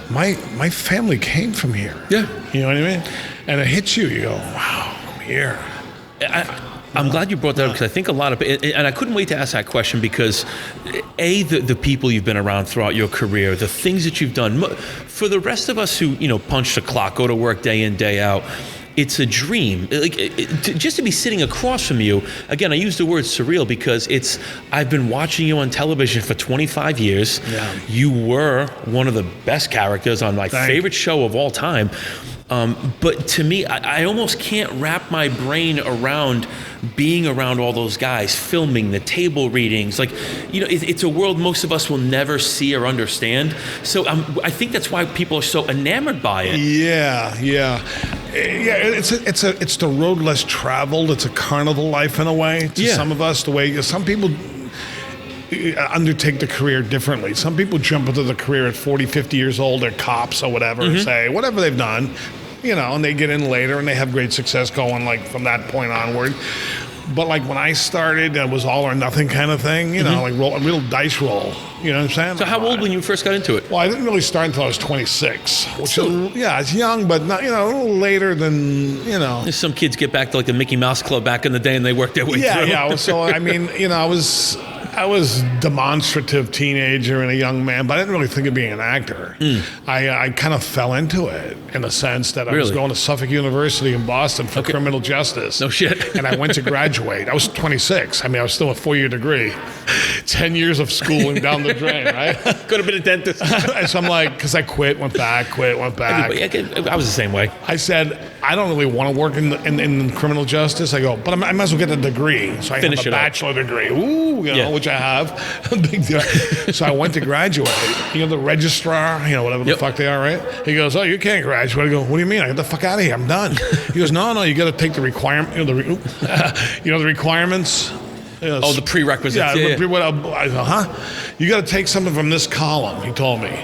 my family came from here. Yeah. You know what I mean? And it hits you. You go, wow, I'm here. I'm glad you brought that up because I think a lot of, and I couldn't wait to ask that question because, the people you've been around throughout your career, the things that you've done, for the rest of us who punch the clock, go to work day in, day out. It's a dream. Just to be sitting across from you, again, I use the word surreal because I've been watching you on television for 25 years. Yeah. You were one of the best characters on my favorite show of all time. But to me, I almost can't wrap my brain around being around all those guys, filming the table readings. Like, it's a world most of us will never see or understand. So I think that's why people are so enamored by it. Yeah. It's the road less traveled. It's a carnival life in a way to some of us. The way some people undertake the career differently. Some people jump into the career at 40, 50 years old. They're cops or whatever, and say whatever they've done, and they get in later and they have great success going like from that point onward. But like when I started, it was all or nothing kind of thing, like a real dice roll. You know what I'm saying? So how old when you first got into it? Well, I didn't really start until I was 26. Which it's young, but not, a little later than, Some kids get back to like the Mickey Mouse Club back in the day and they work their way through. Yeah. So, I mean, I was demonstrative teenager and a young man, but I didn't really think of being an actor. I kind of fell into it in the sense that I was going to Suffolk University in Boston for criminal justice. No shit. And I went to graduate. I was 26. I mean, I was still a 4-year degree. 10 years of schooling down the drain, right? Could have been a dentist. So I'm like, because I went back. I was the same way. I said, I don't really want to work in criminal justice. I go, but I might as well get a degree. So I have a bachelor degree. Ooh, which I have. Big deal. So I went to graduate. The registrar, whatever the fuck they are, right? He goes, oh, you can't graduate. I go, what do you mean? I get the fuck out of here. I'm done. He goes, no, you got to take the requirement. The requirements. The prerequisites. I go, huh? You got to take something from this column. He told me.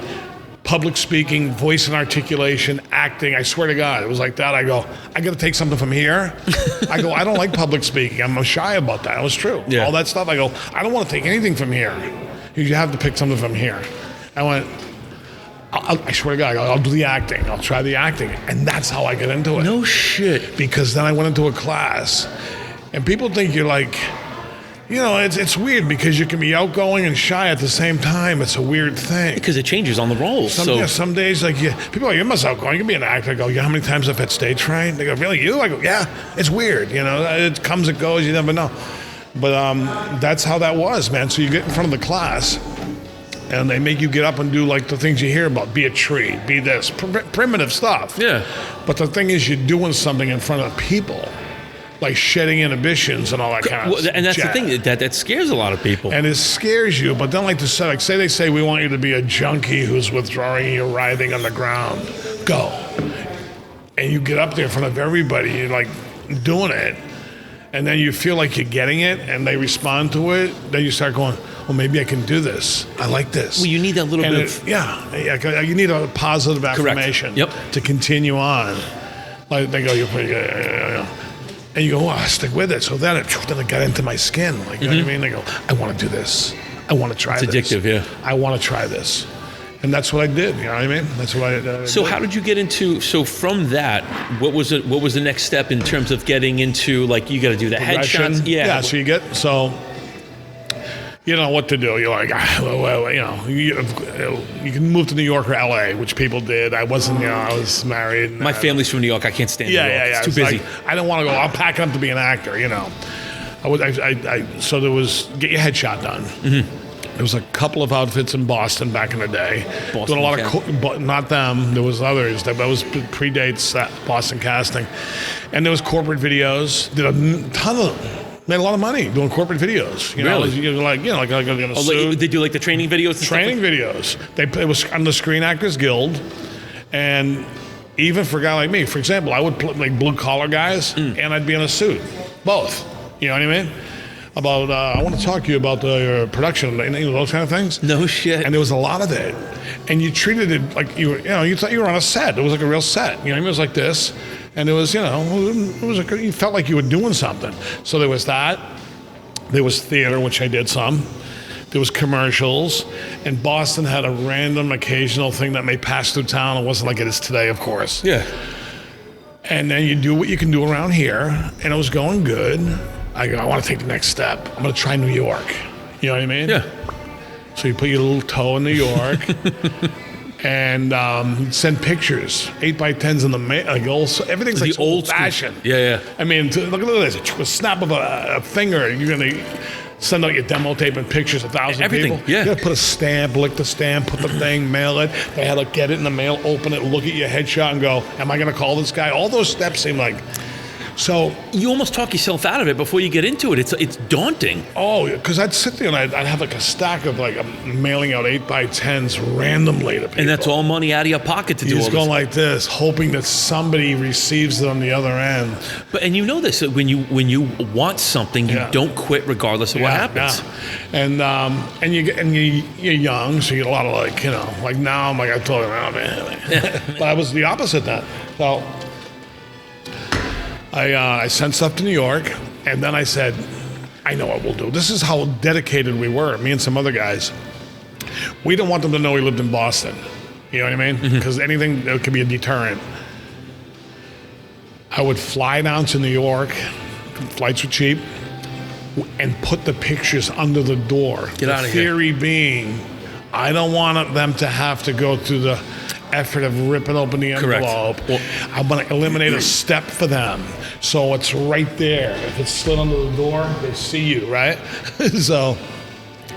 Public speaking, voice and articulation, acting. I swear to God, it was like that. I go, I got to take something from here. I go, I don't like public speaking. I'm shy about that. It was true. Yeah. All that stuff. I go, I don't want to take anything from here. You have to pick something from here. I went, I swear to God, I'll do the acting. I'll try the acting. And that's how I get into it. No shit. Because then I went into a class, and people think you're like, it's weird because you can be outgoing and shy at the same time. It's a weird thing. Because it changes on the roles. Some days, people are like, you're most outgoing. You can be an actor. I go, how many times I've had stage fright? They go, really, you? I go, yeah. It's weird. It comes and goes. You never know. But that's how that was, man. So you get in front of the class, and they make you get up and do like the things you hear about. Be a tree. Be this. Primitive stuff. Yeah. But the thing is, you're doing something in front of people. like shedding inhibitions and all that kind of And that's jazz. the thing, that scares a lot of people. And it scares you, but then like to say, they say we want you to be a junkie who's withdrawing, you're writhing on the ground. Go. And you get up there in front of everybody, you're like doing it, and then you feel like you're getting it, and they respond to it. Then you start going, well, maybe I can do this. I like this. Well, you need that little and bit of... Yeah, you need a positive affirmation to continue on. Like they go, you're pretty good. And you go, oh, I'll stick with it. So then it got into my skin. Like, you know what I mean? They go, I want to do this. I want to try this. It's addictive, yeah. I want to try this. And that's what I did, you know what I mean? That's what I did. So how did you get into, so from that, what was the next step in terms of getting into, like, you got to do the headshots? Yeah, so you know what to do. You're like, you can move to New York or LA, which people did. I wasn't, I was married. My family's from New York. I can't stand New York. It's too busy. Like, I didn't want to go. I'm packing up to be an actor, you know. So there was, get your headshot done. Mm-hmm. There was a couple of outfits in Boston back in the day. Doing a lot of, not them. There was others. That was predates that Boston casting, and there was corporate videos. Did a ton of them. Made a lot of money doing corporate videos. You know, like in a suit. They do like the training videos. Training videos. It was on the Screen Actors Guild, and even for a guy like me, for example, I would play like blue collar guys, and I'd be in a suit. Both. You know what I mean? About I want to talk to you about the production, those kind of things. No shit. And there was a lot of it, and you treated it like you thought you were on a set. It was like a real set. You know, it was like this, and it was you felt like you were doing something. So there was that. There was theater, which I did some. There was commercials, and Boston had a random, occasional thing that may pass through town. It wasn't like it is today, of course. Yeah. And then you do what you can do around here, and it was going good. I go, I want to take the next step. I'm going to try New York. You know what I mean? Yeah. So you put your little toe in New York and you'd send pictures, 8x10s in the mail. Like everything's like old fashioned. Yeah. I mean, look at this. A snap of a finger, you're going to send out your demo tape and pictures, 1,000 Everything, people. yeah. You got to put a stamp, lick the stamp, put the thing, mail it. They had to get it in the mail, open it, look at your headshot and go, am I going to call this guy? All those steps seem like... So you almost talk yourself out of it before you get into it. It's daunting. Oh, because I'd sit there and I'd have like a stack of like mailing out 8x10s randomly to people. And that's all money out of your pocket to do all this. You just go like this, hoping that somebody receives it on the other end. But and you know this, when you want something, you don't quit regardless of what happens. Yeah. And you're young, so you get a lot of like now I'm like I told him, oh man. But I was the opposite then. So I sent stuff to New York, and then I said, I know what we'll do. This is how dedicated we were, me and some other guys. We didn't want them to know we lived in Boston. You know what I mean? Because anything that could be a deterrent. I would fly down to New York, flights were cheap, and put the pictures under the door. Get out of here. The theory being, I don't want them to have to go through the effort of ripping open the envelope. Well, I'm going to eliminate a step for them. So it's right there. If it's slid under the door, they see you, right? So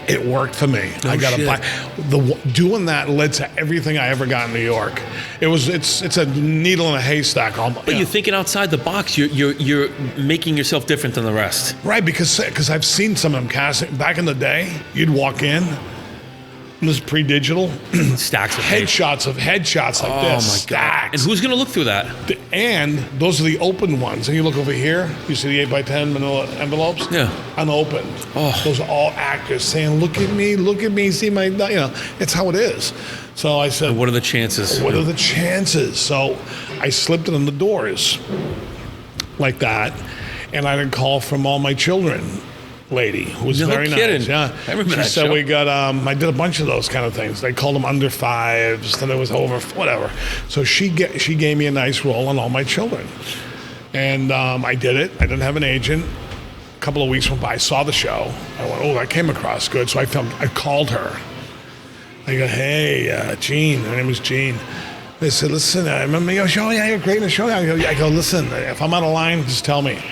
it worked for me. No I got shit. doing that led to everything I ever got in New York. It's a needle in a haystack. But you're thinking outside the box. You're making yourself different than the rest. Right, because I've seen some of them casting. Back in the day, you'd walk in. This is pre-digital. Stacks of headshots like this. Oh my God. And who's going to look through that? And those are the open ones. And you look over here, you see the 8x10 manila envelopes? Yeah. Unopened. Oh. Those are all actors saying, look at me, see my, it's how it is. So I said, what are the chances? What are the chances? So I slipped it in the doors like that. And I had a call from All My Children lady who was very nice. Yeah, I remember she that said show. we got. I did a bunch of those kind of things. They called them under fives. Then it was over whatever. So she gave me a nice role on All My Children, and I did it. I didn't have an agent. A couple of weeks went by. I saw the show. I went, oh, that came across good. So I called her. I go, hey, Jean. Her name was Jean. They said, listen, I remember your show. Yeah, you're great in the show. I go, listen, if I'm out of line, just tell me.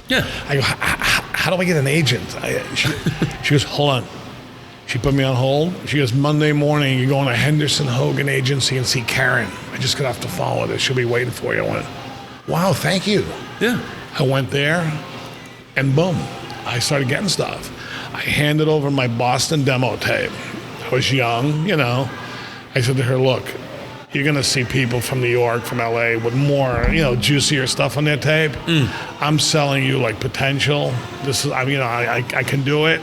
Yeah. I go, how do I get an agent? She goes, hold on. She put me on hold. She goes, Monday morning, you're going to Henderson Hogan Agency and see Karen. I just got off the phone with her. She'll be waiting for you. I went, wow, thank you. Yeah. I went there, and boom, I started getting stuff. I handed over my Boston demo tape. I was young, you know. I said to her, look, you're going to see people from New York, from LA with more, you know, juicier stuff on their tape. I'm selling you like potential. This is, I mean, I can do it,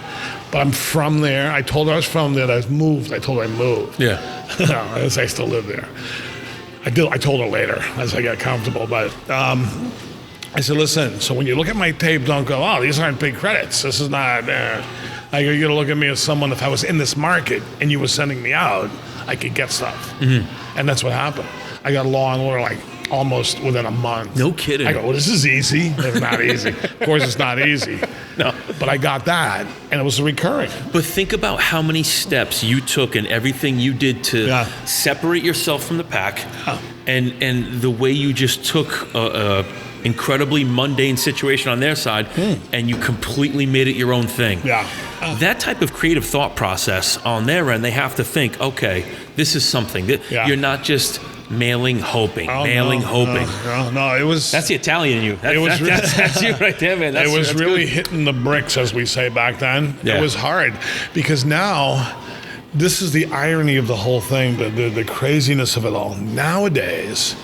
but I'm from there. I told her I was from there. I moved. I told her I moved. Yeah. I still live there. I told her later as I got comfortable, but I said, listen, so when you look at my tape, don't go, oh, these aren't big credits. This is not, you got to look at me as someone, if I was in this market and you were sending me out, I could get stuff. And that's what happened. I got Law and Order like almost within a month. No kidding. I go, well, this is easy. It's not easy. Of course, it's not easy. No. But I got that, and it was recurring. But think about how many steps you took and everything you did to separate yourself from the pack, and the way you just took a incredibly mundane situation on their side, and you completely made it your own thing. Yeah. That type of creative thought process on their end, they have to think, okay, this is something. You're not just hoping. No, it was... That's the Italian in you. That's you right there, man. It was really good. hitting the bricks, as we say back then. Yeah. It was hard, because now, this is the irony of the whole thing, the craziness of it all. Nowadays,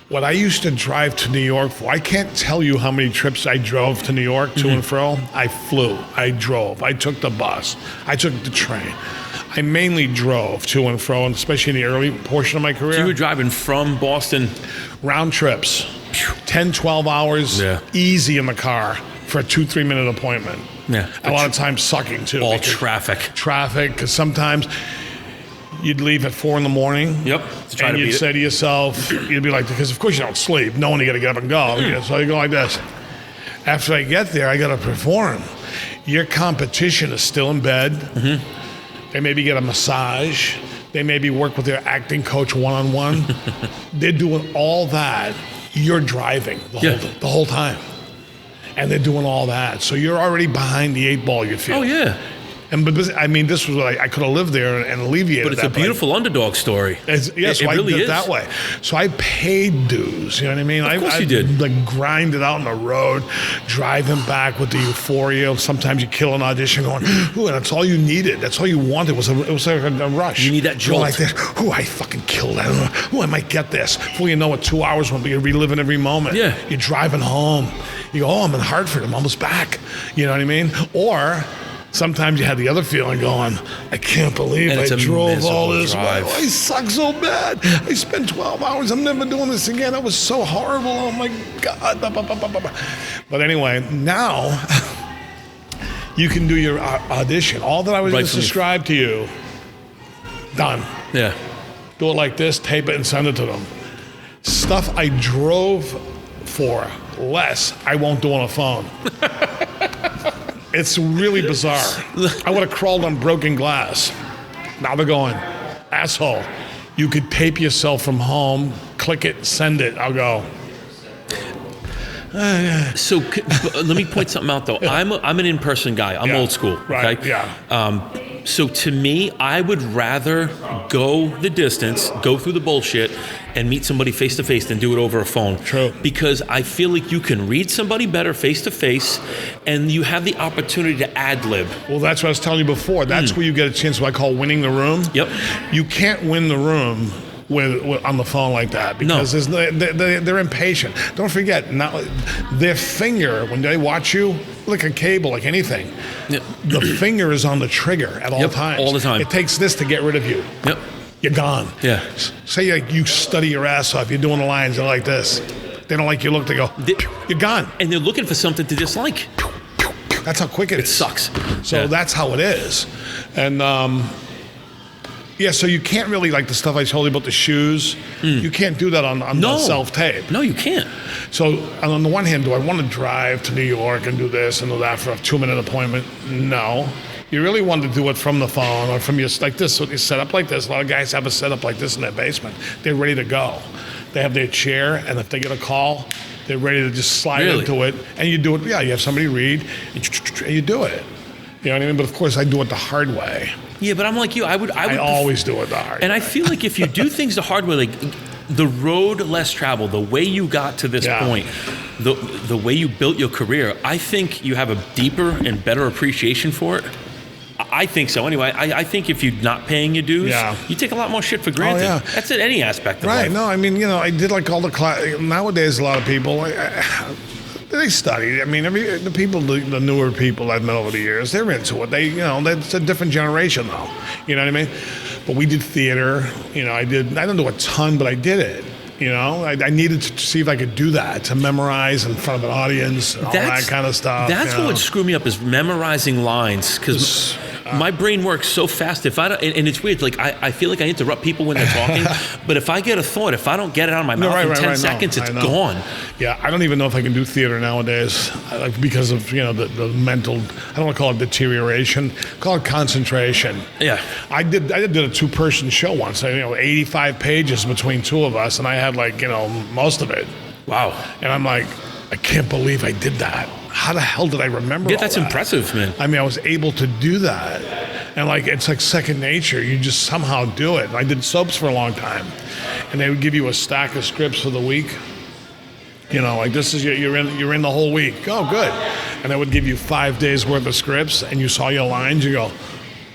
what I used to drive to New York for, I can't tell you how many trips I drove to New York to and fro. I flew, I drove, I took the bus, I took the train. I mainly drove to and fro, and especially in the early portion of my career. So you were driving from Boston? Round trips, 10, 12 hours, easy in the car for a 2-3 minute appointment. Yeah. A lot of times sucking too. All traffic, because sometimes you'd leave at 4 a.m. Yep. And you'd say to yourself, you'd be like, because of course you don't sleep. No one, you got to get up and go. So you go like this. After I get there, I got to perform. Your competition is still in bed. They maybe get a massage. They maybe work with their acting coach one-on-one. They're doing all that. You're driving the whole time. And they're doing all that. So you're already behind the 8 ball, you feel. Oh, yeah. But I mean, this was what I could have lived there and alleviated. But it's a beautiful underdog story. So I really did is it that way. So I paid dues. You know what I mean? Of course you did. Like grinded out on the road, driving back with the euphoria. Sometimes you kill an audition, going, "Ooh," and that's all you needed. That's all you wanted was it was like a rush. You need that jolt. Like this. Ooh, I fucking killed that. Ooh, I might get this. Before you know it, 2 hours won't be. You're reliving every moment. Yeah. You're driving home. You go, oh, I'm in Hartford. I'm almost back. You know what I mean? Or sometimes you had the other feeling going, I can't believe I drove all this way. Oh, I suck so bad. I spent 12 hours. I'm never doing this again. That was so horrible. Oh, my God. But anyway, now you can do your audition. All that I was just described to you, done. Yeah. Do it like this, tape it, and send it to them. Stuff I drove for less, I won't do on a phone. It's really bizarre. I would have crawled on broken glass. Now they're going, asshole, you could tape yourself from home, click it, send it. I'll go. So let me point something out, though. I'm an in-person guy. I'm old school. Right, okay? yeah. So to me, I would rather go the distance, go through the bullshit, and meet somebody face-to-face than do it over a phone. True. Because I feel like you can read somebody better face-to-face, and you have the opportunity to ad-lib. Well, that's what I was telling you before. That's where you get a chance, what I call winning the room. Yep. You can't win the room with on the phone like that, because they're impatient. Don't forget, their finger, when they watch you, like a cable, like anything, the finger is on the trigger at all times. All the time. It takes this to get rid of you. Yep. You're gone. Yeah. Say like you study your ass off, you're doing the lines, they're like this. They don't like your look, they go, you're gone. And they're looking for something to dislike. That's how quick it is. It sucks. So that's how it is. And so you can't really, like the stuff I told you about the shoes, you can't do that on the self-tape. No, you can't. So on the one hand, do I want to drive to New York and do this and do that for a 2-minute appointment? No. You really want to do it from the phone or from your, like this, so you set up like this. A lot of guys have a setup like this in their basement. They're ready to go. They have their chair, and if they get a call, they're ready to just slide into it. And you do it, you have somebody read, and you do it. You know what I mean? But of course, I do it the hard way. Yeah, but I'm like you. I would always do it the hard way. And I feel like if you do things the hard way, like the road less traveled, the way you got to this point, the way you built your career, I think you have a deeper and better appreciation for it. I think so. Anyway, I think if you're not paying your dues, you take a lot more shit for granted. Oh, yeah. That's in any aspect of right. life. No, I mean, I did like all the nowadays. A lot of people they study. I mean, the newer people I've met over the years, they're into it. That's a different generation, though. You know what I mean? But we did theater. I don't do a ton, but I did it. I needed to see if I could do that, to memorize in front of an audience, all that kind of stuff. That's what would screw me up, is memorizing lines, because my brain works so fast. If I don't, and it's weird, like I feel like I interrupt people when they're talking, but if I get a thought, if I don't get it out of my mouth in 10 seconds, it's gone. Yeah, I don't even know if I can do theater nowadays, because of the mental. I don't want to call it deterioration. Call it concentration. Yeah, I did a 2-person show once. 85 pages between two of us, and I had most of it. Wow. And I'm like, I can't believe I did that. How the hell did I remember all that's that? impressive, man. I mean, I was able to do that. And it's like second nature. You just somehow do it. I did soaps for a long time. And they would give you a stack of scripts for the week. This is you're in the whole week. Oh, good. And they would give you 5 days worth of scripts, and you saw your lines, you go,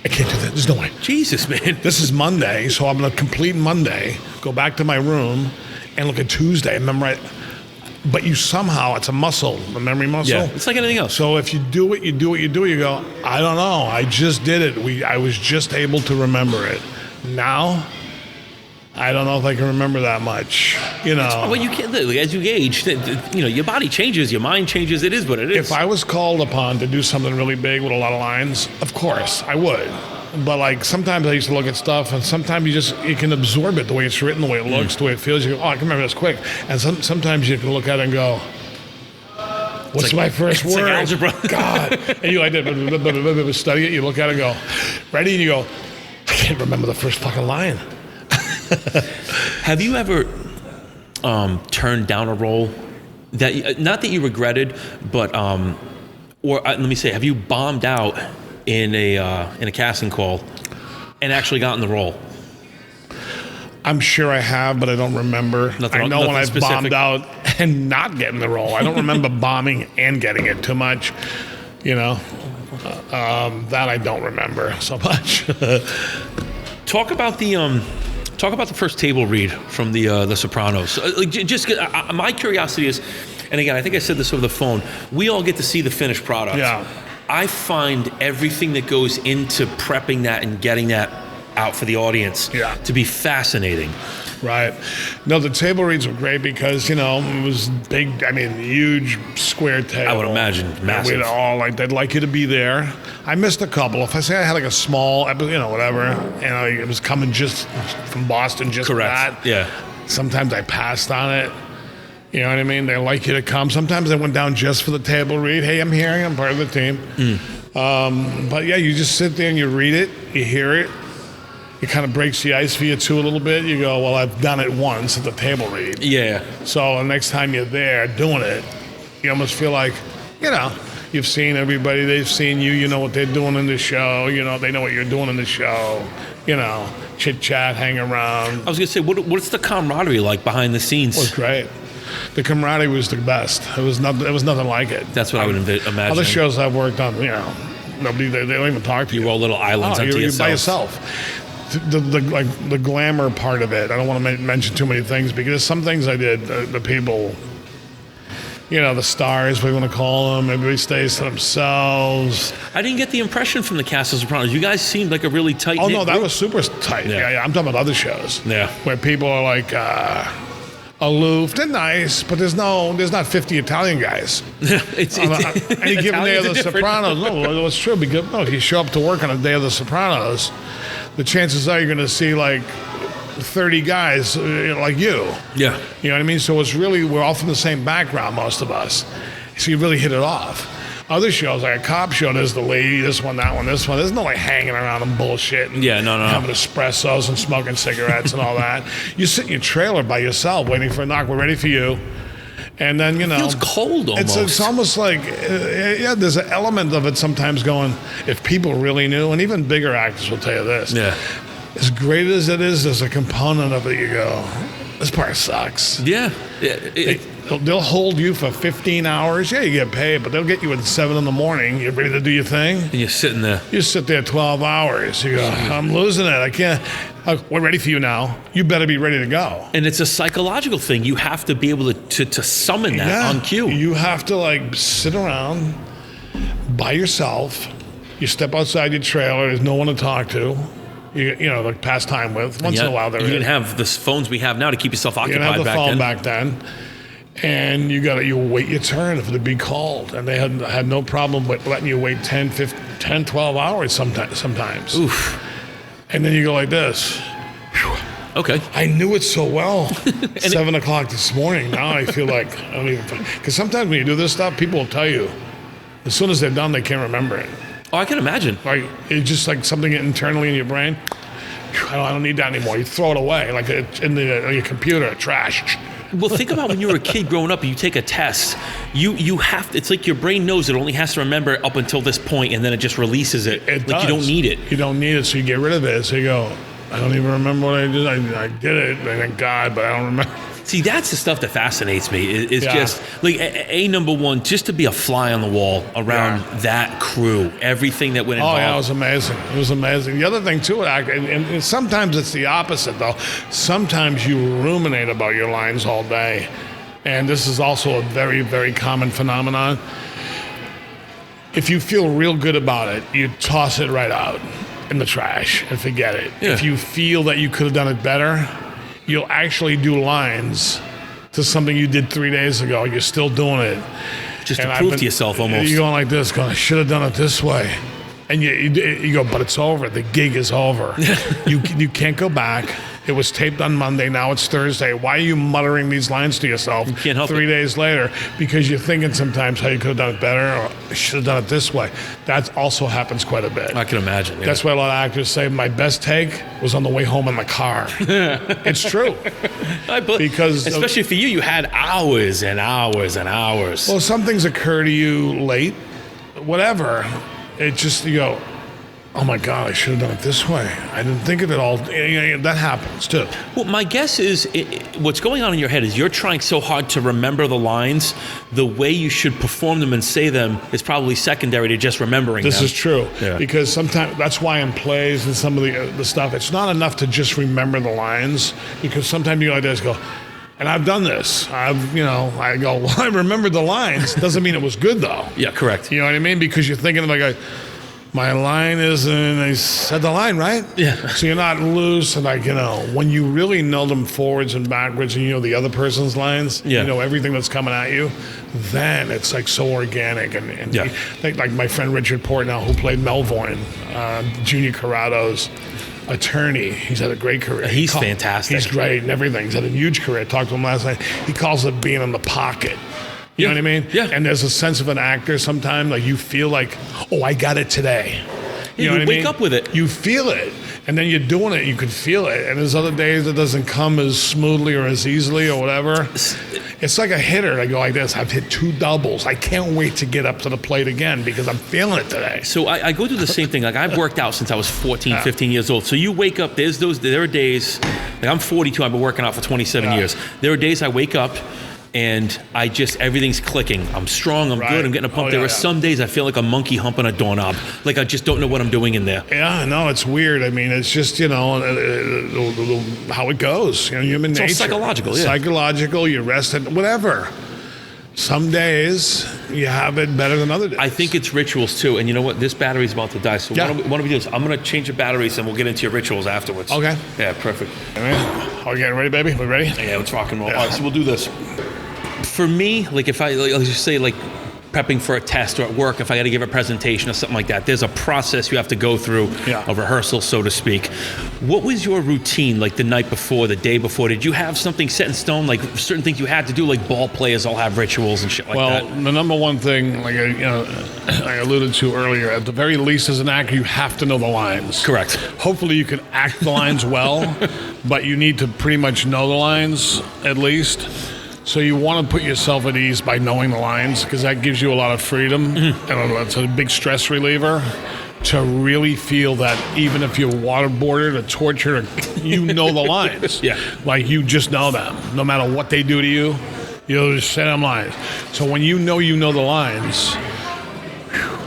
I can't do that. There's no way. Jesus, man. This is Monday, so I'm going to complete Monday, go back to my room, and look at Tuesday and memorize. But you somehow, it's a muscle, a memory muscle. Yeah, it's like anything else. So if you do it, you go, I don't know, I just did it. I was just able to remember it. Now, I don't know if I can remember that much. Well, you can't. As you age, your body changes, your mind changes. It is what it is. If I was called upon to do something really big with a lot of lines, of course I would. But sometimes I used to look at stuff, and sometimes you can absorb it, the way it's written, the way it looks, the way it feels. You go, I can remember this quick. And sometimes you can look at it and go, what's my first word? Like algebra. God. And you study it, you look at it and go, ready? And you go, I can't remember the first fucking line. Have you ever turned down a role that, not that you regretted, but let me say, have you bombed out in a casting call and actually gotten the role? I'm sure I have, but I don't remember. I know when I've bombed out and not getting the role. I don't remember bombing and getting it too much. That I don't remember so much. Talk about the first table read from the Sopranos. My curiosity is, and again, I think I said this over the phone, we all get to see the finished product. Yeah. I find everything that goes into prepping that and getting that out for the audience to be fascinating. Right. No, the table reads were great because, it was big, huge square table. I would imagine, massive. We'd all, they'd like you to be there. I missed a couple. If I say I had a small, whatever, and it was coming just from Boston, just correct. That. Yeah. Sometimes I passed on it. You know what I mean? They like you to come. Sometimes I went down just for the table read. Hey, I'm here. I'm part of the team. But yeah, you just sit there and you read it. You hear it. It kind of breaks the ice for you too a little bit. You go, well, I've done it once at the table read. Yeah. So the next time you're there doing it, you almost feel like, you've seen everybody. They've seen you. You know what they're doing in the show. They know what you're doing in the show. Chit chat, hang around. I was gonna say, what's the camaraderie like behind the scenes? It was great. The camaraderie was the best. It was nothing like it. That's what I would imagine. Other shows I've worked on, nobody, they don't even talk to you. You roll little islands unto you're yourself. by yourself. The glamour part of it, I don't want to mention too many things because some things I did, the people, the stars, we want to call them, everybody stays to themselves. I didn't get the impression from the cast of Sopranos. You guys seemed like a really tight. Oh no, that was super tight. Yeah. I'm talking about other shows. Yeah. Where people are like aloof. They're nice, but there's not 50 Italian guys. Any given day of the Sopranos. No, it's true because if you show up to work on a day of the Sopranos, the chances are you're going to see 30 guys like you. Yeah. You know what I mean? So we're all from the same background, most of us. So you really hit it off. Other shows, like a cop show, there's the lady, this one, that one, this one. There's no hanging around and bullshit and having espressos and smoking cigarettes and all that. You sit in your trailer by yourself waiting for a knock. We're ready for you. And then, it feels cold almost. It's almost like, there's an element of it sometimes going, if people really knew, and even bigger actors will tell you this. Yeah. As great as it is, there's a component of it you go, this part sucks. Yeah. They'll hold you for 15 hours. Yeah, you get paid, but they'll get you at 7 in the morning. You're ready to do your thing. And you're sitting there. You sit there 12 hours. You go, I'm losing it. I can't. We're ready for you now. You better be ready to go. And it's a psychological thing. You have to be able to summon that on cue. You have to like sit around by yourself. You step outside your trailer. There's no one to talk to. You know, like pass time with. Once in a while, you didn't have the phones we have now to keep yourself occupied. You didn't have the phone back then. And you wait your turn for it to be called. And they had no problem with letting you wait 10, 12 hours sometimes. Oof. And then you go like this. Okay. I knew it so well. 7 o'clock this morning. Now I feel like I don't even. Because sometimes when you do this stuff, people will tell you, as soon as they're done, they can't remember it. Oh, I can imagine. Like it's just like something internally in your brain. I don't need that anymore. You throw it away, like it's in your computer, trash. Well, think about when you were a kid growing up and you take a test. You have to, it's like your brain knows it only has to remember up until this point, and then it just releases it. It like does. You don't need it. You don't need it, so you get rid of it. So you go, I don't even remember what I did. I did it, thank God, but I don't remember. See, that's the stuff that fascinates me. It's just like number one, just to be a fly on the wall around that crew, everything that went involved. Oh yeah, it was amazing. It was amazing. The other thing too, and sometimes it's the opposite though. Sometimes you ruminate about your lines all day, and this is also a very, very common phenomenon. If you feel real good about it, you toss it right out in the trash and forget it. Yeah. If you feel that you could have done it better, you'll actually do lines to something you did 3 days ago. You're still doing it. Just to prove to yourself almost. You're going like this, going, I should have done it this way. And you go, but it's over. The gig is over. You can't go back. It was taped on Monday. Now it's Thursday. Why are you muttering these lines to yourself 3 days later? Because you're thinking sometimes how you could have done it better or I should have done it this way. That also happens quite a bit. I can imagine. Yeah. That's why a lot of actors say my best take was on the way home in the car. It's true. Because especially for you, you had hours and hours and hours. Well, some things occur to you late, whatever. It just, you go, oh my God, I should have done it this way. I didn't think of it all. That happens too. Well, my guess is what's going on in your head is you're trying so hard to remember the lines. The way you should perform them and say them is probably secondary to just remembering them. This is true. Yeah. Because sometimes, that's why in plays and some of the stuff, it's not enough to just remember the lines. Because sometimes you like this, go, and I've done this. I go, well, I remembered the lines. Doesn't mean it was good though. Yeah, correct. You know what I mean? Because you're thinking like, my line isn't, I said the line, right? Yeah. So you're not loose and when you really know them forwards and backwards and you know the other person's lines, you know everything that's coming at you, then it's like so organic. And like my friend Richard Portnow, who played Melvoin, Junior Corrado's attorney. He's had a great career. He's fantastic. He's great and everything. He's had a huge career. I talked to him last night. He calls it being in the pocket. You know what I mean? Yeah. And there's a sense of an actor sometimes, like you feel like, oh, I got it today. You know what I mean? Wake up with it. You feel it. And then you're doing it, you can feel it. And there's other days it doesn't come as smoothly or as easily or whatever. It's like a hitter. I go like this, I've hit 2 doubles. I can't wait to get up to the plate again because I'm feeling it today. So I go through the same thing. Like I've worked out since I was 14, 15 years old. So you wake up, there are days, like I'm 42, I've been working out for 27 years. There are days I wake up and everything's clicking. I'm strong, I'm good, I'm getting a pump. There are some days I feel like a monkey humping a doorknob. Like I just don't know what I'm doing in there. Yeah, no, it's weird. I mean, it's just, how it goes. Human nature. It's all psychological, yeah. Psychological, you rest it, whatever. Some days you have it better than other days. I think it's rituals too. And you know what? This battery's about to die. So why don't we do this? I'm going to change the batteries and we'll get into your rituals afterwards. Okay. Yeah, perfect. Are we getting ready, baby? We ready? Yeah, let's rock and roll. All right, so we'll do this. For me, like if let's just say like prepping for a test or at work, if I got to give a presentation or something like that, there's a process you have to go through, a rehearsal, so to speak. What was your routine like the night before, the day before? Did you have something set in stone, like certain things you had to do, like ball players all have rituals and shit like that? Well, the number one thing, like I alluded to earlier, at the very least as an actor, you have to know the lines. Correct. Hopefully you can act the lines well, but you need to pretty much know the lines at least. So you want to put yourself at ease by knowing the lines because that gives you a lot of freedom and it's a big stress reliever. to really feel that even if you're waterboarded or tortured, you know the lines. Yeah. Like you just know them. No matter what they do to you, you'll just say them lines. So when you know the lines,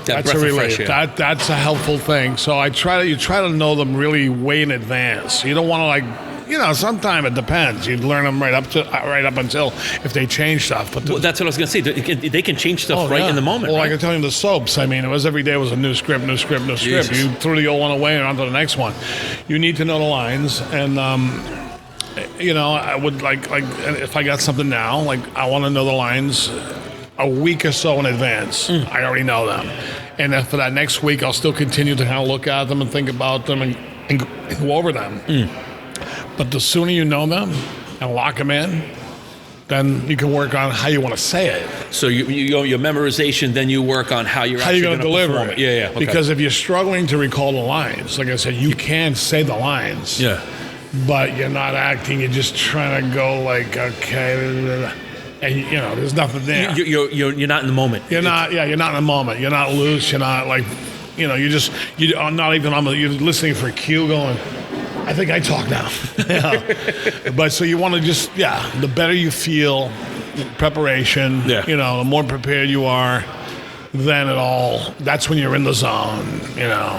that's a relief. That's a helpful thing. So you try to know them really way in advance. You don't want to sometime it depends. You learn them right up until if they change stuff. But that's what I was going to say. They can change stuff in the moment. Well, right? I can tell you the soaps. I mean, every day was a new script. Jesus. You threw the old one away and on to the next one. You need to know the lines, and I would like if I got something now, like I want to know the lines a week or so in advance. I already know them, and then for that next week, I'll still continue to kind of look at them and think about them and go over them. But the sooner you know them and lock them in, then you can work on how you want to say it. So your memorization, then you work on how you're going to deliver perform it. Yeah. Okay. Because if you're struggling to recall the lines, like I said, you can say the lines. Yeah. But you're not acting. You're just trying to go like, okay, and there's nothing there. You're not in the moment. You're not in the moment. You're not loose. You're not like, you're not even you're listening for a cue going, I think I talk now. But so you want to just, the better you feel, preparation, the more prepared you are, then that's when you're in the zone,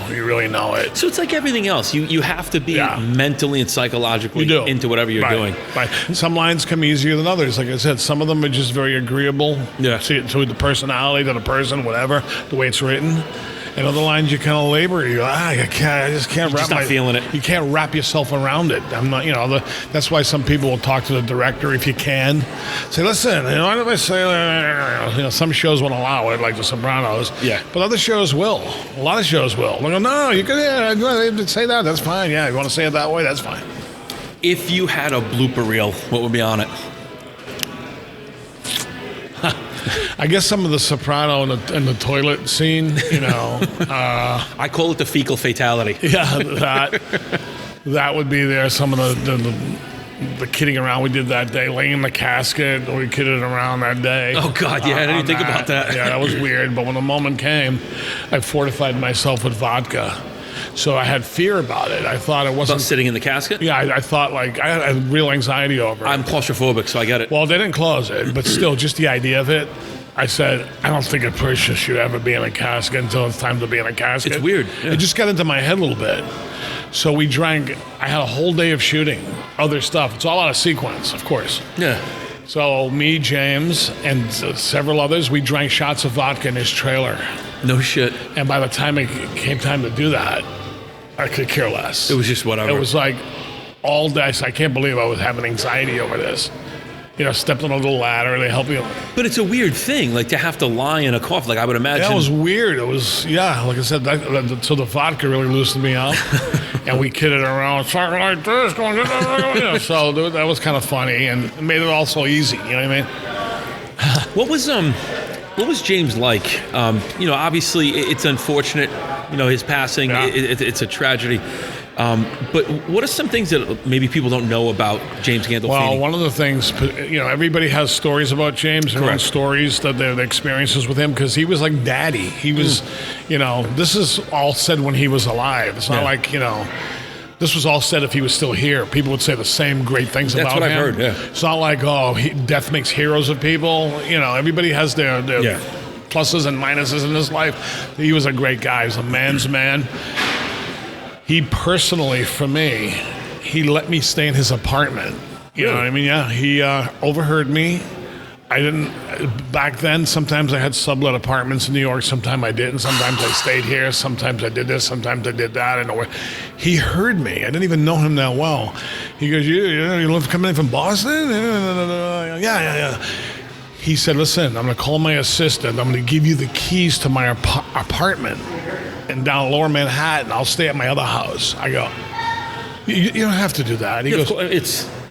you really know it. So it's like everything else. You have to be mentally and psychologically into whatever you're doing. Right. Some lines come easier than others. Like I said, some of them are just very agreeable to the personality, to the person, whatever, the way it's written. And other lines you kind of labor. You go, I just can't wrap not feeling it. You can't wrap yourself around it. I'm not, that's why some people will talk to the director if you can. Say, listen, why don't I say, some shows won't allow it, like the Sopranos. Yeah. But other shows will. A lot of shows will. They go, no, you can say that. That's fine. Yeah, you want to say it that way? That's fine. If you had a blooper reel, what would be on it? I guess some of the Soprano in the toilet scene, I call it the fecal fatality. Yeah, that would be there. Some of the kidding around we did that day, laying in the casket, we kidded around that day. Oh, God, yeah, I didn't even think about that. Yeah, that was weird. But when the moment came, I fortified myself with vodka. So I had fear about it. I thought it wasn't... About sitting in the casket? Yeah, I thought, I had real anxiety over it. I'm claustrophobic, so I get it. Well, they didn't close it, but still, just the idea of it, I said, I don't think a person should ever be in a casket until it's time to be in a casket. It's weird. Yeah. It just got into my head a little bit. So we drank... I had a whole day of shooting, other stuff. It's all out of sequence, of course. Yeah. So me, James, and several others, we drank shots of vodka in his trailer. No shit. And by the time it came time to do that, I could care less. It was just whatever. It was like all day. So I can't believe I was having anxiety over this. Stepped on a little ladder. They help you. But it's a weird thing, like to have to lie in a coffin. Like I would imagine. That was weird. It was, like I said, so the vodka really loosened me up. And we kidded around, talking like this, going, so that was kind of funny and it made it all so easy. You know what I mean? What was James like? Obviously it's unfortunate, his passing. Yeah. It's a tragedy. But what are some things that maybe people don't know about James Gandolfini? Well, one of the things, everybody has stories about James. Everyone has stories that their experiences with him because he was like daddy. He was, this is all said when he was alive. It's not like, this was all said if he was still here. People would say the same great things about him. That's what I've heard, yeah. It's not like, death makes heroes of people. Everybody has their pluses and minuses in his life. He was a great guy. He was a man's man. He personally, for me, he let me stay in his apartment. You know what I mean? Yeah. He overheard me. I didn't, back then, sometimes I had sublet apartments in New York. Sometimes I didn't. Sometimes I stayed here. Sometimes I did this. Sometimes I did that. He heard me. I didn't even know him that well. He goes, you live coming in from Boston? Yeah. He said, listen, I'm going to call my assistant. I'm going to give you the keys to my apartment in down Lower Manhattan. I'll stay at my other house. I go, you don't have to do that. He goes,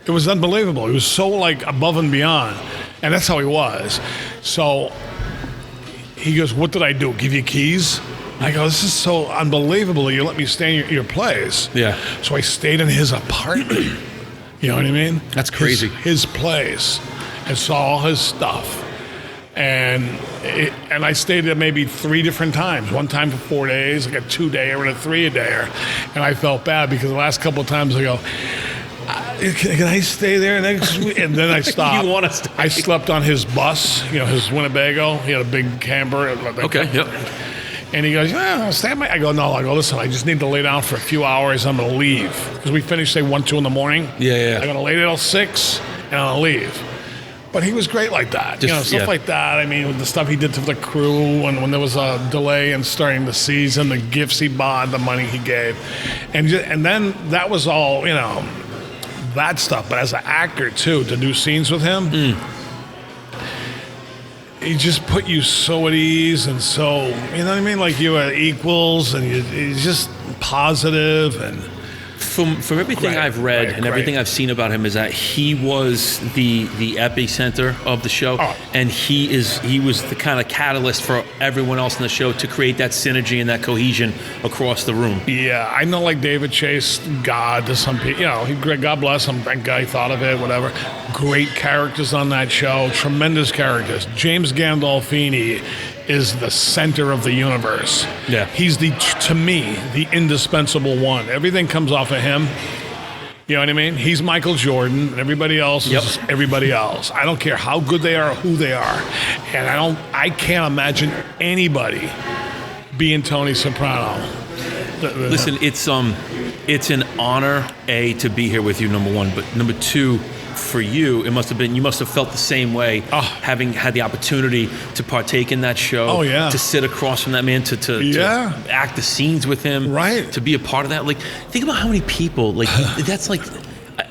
it was unbelievable. He was so above and beyond. And that's how he was. So he goes, what did I do? Give you keys? I go, this is so unbelievable. You let me stay in your place. Yeah. So I stayed in his apartment. You know what I mean? That's crazy. His place. And saw all his stuff. And I stayed there maybe 3 different times. One time for 4 days, like a 2-dayer and a 3-dayer. And I felt bad because the last couple of times I go, can I stay there next week? And then I stopped. You want to stay? I slept on his bus, his Winnebago. He had a big camper. Okay, yep. And he goes, stay at my... I go, no. I go, listen, I just need to lay down for a few hours. I'm going to leave. Because we finished, say, 1, 2 in the morning. Yeah. I'm going to lay there till 6, and I'm going to leave. But he was great like that. Stuff like that. I mean, with the stuff he did to the crew, when there was a delay in starting the season, the gifts he bought, the money he gave. And then that was all, that stuff. But as an actor, too, to do scenes with him, he just put you so at ease and so, you know what I mean? Like you were equals and you're just positive and... From everything I've read and everything I've seen about him is that he was the epicenter of the show, and he was the kind of catalyst for everyone else in the show to create that synergy and that cohesion across the room. Yeah, I know, like David Chase, God to some people, God bless him, thank God he thought of it, whatever. Great characters on that show, tremendous characters. James Gandolfini is the center of the universe. Yeah. He's to me, the indispensable one. Everything comes off of him. You know what I mean? He's Michael Jordan, and everybody else is everybody else. I don't care how good they are or who they are. And I can't imagine anybody being Tony Soprano. Listen, it's an honor, to be here with you, number one, but number two, for you, you must have felt the same way, having had the opportunity to partake in that show, to sit across from that man, to act the scenes with him, to be a part of that. Like, think about how many people, that's like,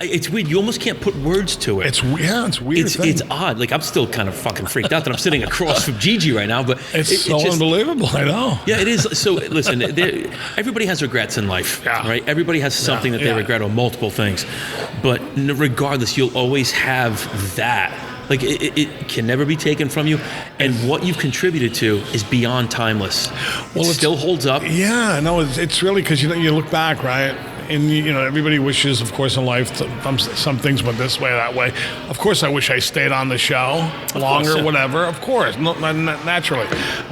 it's weird. You almost can't put words to it. It's weird. It's odd. Like, I'm still kind of fucking freaked out that I'm sitting across from Gigi right now, but it's so just unbelievable. I know. Yeah, it is. So listen, everybody has regrets in life, right? Everybody has something that they regret, or multiple things. But regardless, you'll always have that. Like, it can never be taken from you. And what you've contributed to is beyond timeless. Well, it still holds up. Yeah, no, it's really, because you look back, right? And, everybody wishes, of course, in life, some things went this way, that way. Of course, I wish I stayed on the show longer, whatever. Of course, naturally.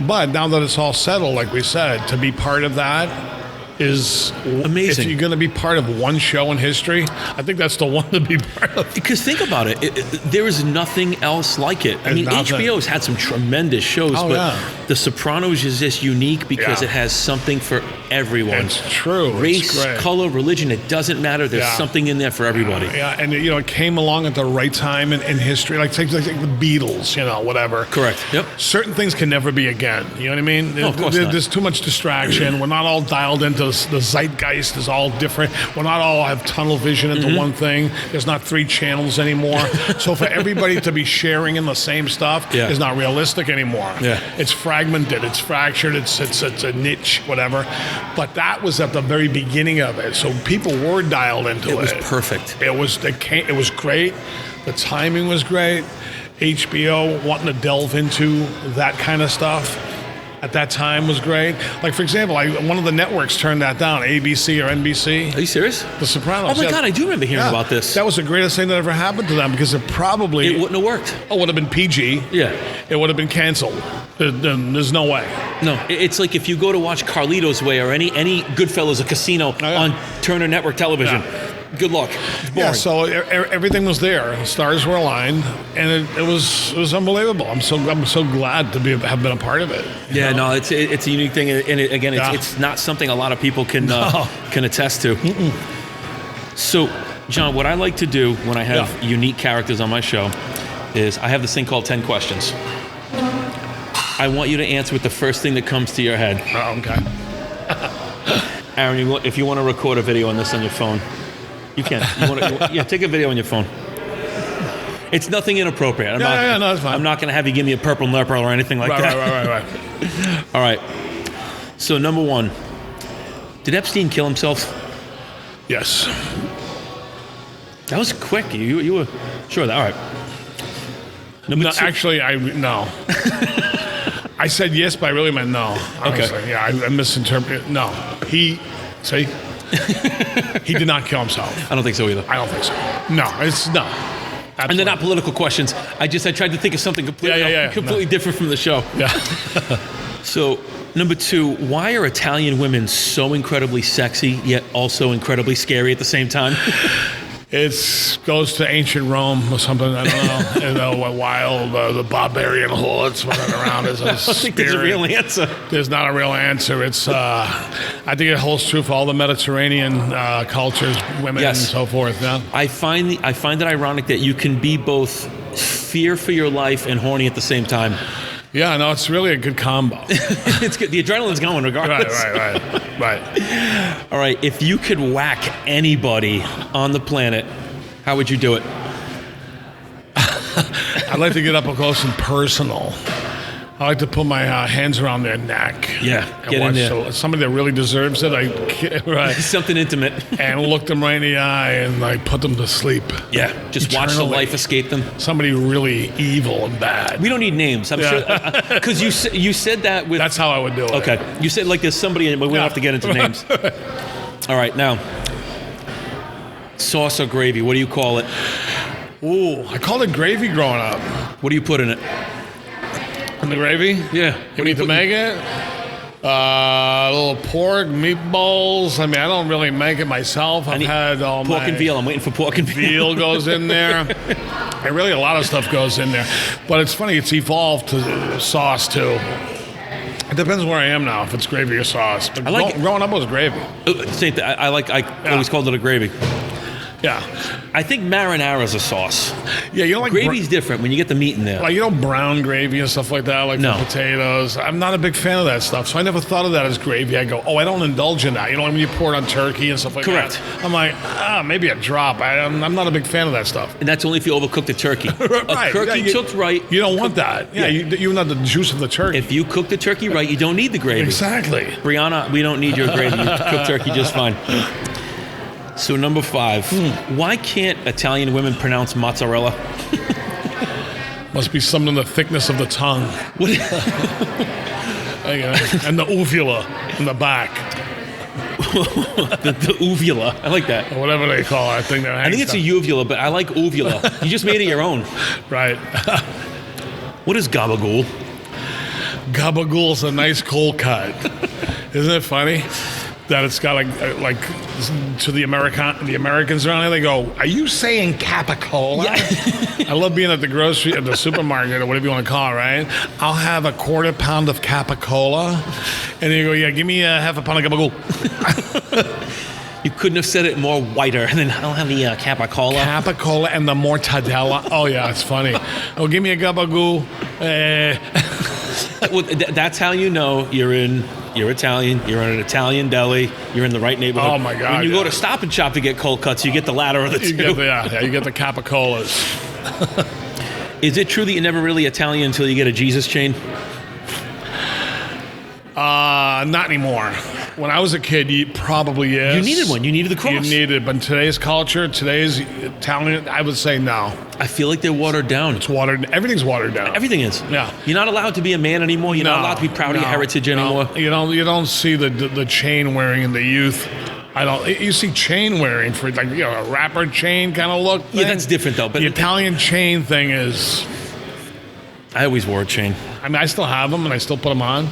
But now that it's all settled, like we said, to be part of that is amazing. If you're going to be part of one show in history, I think that's the one to be part of. Because think about it, there is nothing else like it. I mean, HBO's had some tremendous shows, but The Sopranos is just unique because it has something for everyone. It's true. Race, color, religion, it doesn't matter. There's something in there for everybody. Yeah, and it came along at the right time in history. Like the Beatles, whatever. Correct. Yep. Certain things can never be again. You know what I mean? No, of course not. There's too much distraction. We're not all dialed into the zeitgeist is all different. We're not all have tunnel vision into one thing. There's not 3 channels anymore. So for everybody to be sharing in the same stuff is not realistic anymore. Yeah. It's fragmented. It's fractured. It's a niche, whatever. But that was at the very beginning of it. So people were dialed into it. It was perfect. It was great. The timing was great. HBO wanting to delve into that kind of stuff at that time was great. Like, for example, one of the networks turned that down, ABC or NBC. Are you serious? The Sopranos. Oh my God, I do remember hearing about this. That was the greatest thing that ever happened to them, because it wouldn't have worked. Oh, it would have been PG. Yeah. It would have been canceled. There's no way. No, it's like if you go to watch Carlito's Way or any Goodfellas or Casino on Turner Network television. Yeah. Good luck. Yeah, so everything was there. The stars were aligned, and it was unbelievable. I'm so glad to have been a part of it. Yeah, no, it's a unique thing, and it's not something a lot of people can attest to. So, John, what I like to do when I have unique characters on my show is I have this thing called 10 questions. I want you to answer with the first thing that comes to your head. Okay. Aaron, if you want to record a video on this on your phone, you can. Take a video on your phone. It's nothing inappropriate. No, it's fine. I'm not going to have you give me a purple nurple or anything like that. Right. All right. So, number 1, did Epstein kill himself? Yes. That was quick. You were sure of that. All right. Number 2. Actually, no. I said yes, but I really meant no. Honestly. Okay. Yeah, I misinterpreted. No. He did not kill himself. I don't think so either. I don't think so. No. And they're not political questions. I tried to think of something completely different from the show. Yeah. So, number 2, why are Italian women so incredibly sexy yet also incredibly scary at the same time? It goes to ancient Rome or something. I don't know. Wild the barbarian hordes running around as a I don't think there's a spirit. real answer. There's not a real answer. It's I think it holds true for all the Mediterranean cultures, women and so forth. Yeah. I find it ironic that you can be both fear for your life and horny at the same time. Yeah, no, it's really a good combo. It's good. The adrenaline's going regardless. Right. All right, if you could whack anybody on the planet, how would you do it? I'd like to get up close and personal. I like to put my hands around their neck. Yeah, get in there. So somebody that really deserves it, right? Something intimate. And look them right in the eye and like put them to sleep. Yeah, just watch the life escape them. Somebody really evil and bad. We don't need names. I'm sure because you said that with. That's how I would do it. Okay, you said like there's somebody, but we don't have to get into names. All right, now sauce or gravy? What do you call it? Ooh, I called it gravy growing up. What do you put in it? In the gravy? Yeah. You need to make it? A little pork, meatballs. I mean, I don't really make it myself. I've had all pork and veal. I'm waiting for pork and veal. Veal goes in there. And really a lot of stuff goes in there. But it's funny, it's evolved to sauce too. It depends where I am now, if it's gravy or sauce. But I like it. Growing up, it was gravy. Same thing. I always called it a gravy. Yeah. I think marinara's a sauce. Yeah, you don't like gravy's different when you get the meat in there. Like, brown gravy and stuff like that, like the potatoes. I'm not a big fan of that stuff, so I never thought of that as gravy. I go, I don't indulge in that. You know, when you pour it on turkey and stuff like Correct. that. I'm like, maybe a drop. I'm not a big fan of that stuff. And that's only if you overcook the turkey. Right. A turkey cooked right. You don't want that. Yeah, you want the juice of the turkey. If you cook the turkey right, you don't need the gravy. Exactly. Brianna, we don't need your gravy. You cook turkey just fine. So number 5, why can't Italian women pronounce mozzarella? Must be something in the thickness of the tongue. And the uvula in the back. the uvula. I like that. Or whatever they call it. I think it's a uvula, but I like uvula. You just made it your own. Right. What is gabagool? Gabagool is a nice cold cut. Isn't it funny? That it's got like to the Americans around here, they go, "Are you saying capicola?" Yeah. I love being at the supermarket or whatever you want to call it, right? I'll have a quarter pound of capicola, and you go, "Yeah, give me a half a pound of gabagool." You couldn't have said it more whiter. And then I'll have the capicola. Capicola and the mortadella. Oh yeah, it's funny. Oh, give me a gabagool. Well, that's how you know you're Italian, you're in an Italian deli, you're in the right neighborhood. Oh my God. When you go to Stop and Shop to get cold cuts, you get the latter of the two. You get the capicolas. Is it true that you're never really Italian until you get a Jesus chain? Not anymore. When I was a kid, probably yes. You needed one. You needed the cross. You needed it. But in today's culture, today's Italian, I would say no. I feel like they're watered down. It's watered. Everything's watered down. Everything is. Yeah. You're not allowed to be a man anymore. You're not allowed to be proud of your heritage anymore. You don't see the chain wearing in the youth. You see chain wearing for like a rapper chain kind of look thing. Yeah, that's different though. But the Italian chain thing is. I always wore a chain. I mean, I still have them and I still put them on.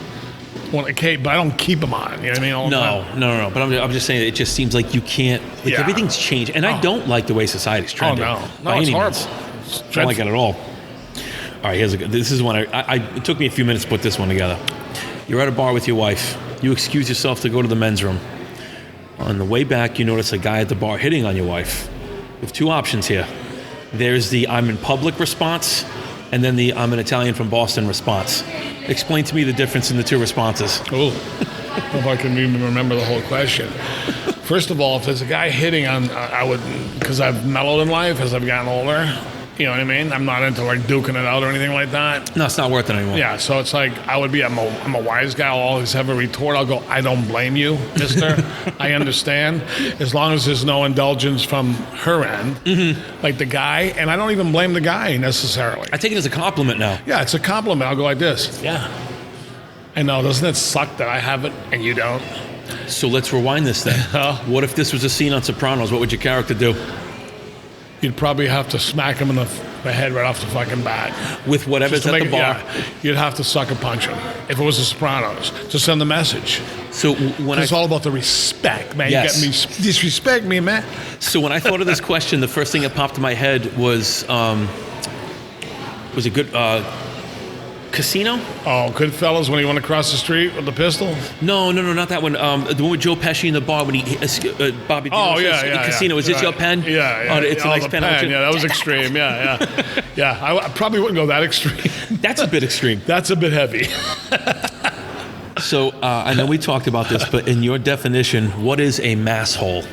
Okay, but I don't keep them on. You know what I mean? All the time. No. But I'm just saying, it just seems like you can't. Like everything's changed, and I don't like the way society's trending. Oh no, it's horrible. I don't like it at all. All right, this is one. It took me a few minutes to put this one together. You're at a bar with your wife. You excuse yourself to go to the men's room. On the way back, you notice a guy at the bar hitting on your wife. You have 2 options here. There's the "I'm in public" response, and then the "I'm an Italian from Boston" response. Explain to me the difference in the 2 responses. Oh, if I can even remember the whole question. First of all, if there's a guy hitting on, I would, because I've mellowed in life as I've gotten older. You know what I mean? I'm not into like duking it out or anything like that. No, it's not worth it anymore. Yeah, so it's like I'm a wise guy. I'll always have a retort. I'll go, "I don't blame you, mister. I understand. As long as there's no indulgence from her end, like the guy, and I don't even blame the guy necessarily. I take it as a compliment now. Yeah, it's a compliment. I'll go like this. Yeah. I know, doesn't it suck that I have it and you don't? So let's rewind this then. What if this was a scene on Sopranos? What would your character do? you'd probably have to smack him in the head right off the fucking bat. With whatever's at the bar. Yeah, you'd have to sucker punch him. If it was the Sopranos, to send the message. So when it's all about the respect, man. Yes. You get me, disrespect me, man. So when I thought of this question, the first thing that popped in my head was a good Casino? Oh, Goodfellas when he went across the street with the pistol? No, not that one. The one with Joe Pesci in the bar when he Bobby. Oh yeah. Casino. Is this your pen? Yeah. Oh, it's a nice pen. Yeah, that was extreme. Yeah. I probably wouldn't go that extreme. That's a bit extreme. That's a bit heavy. So I know we talked about this, but in your definition, what is a masshole?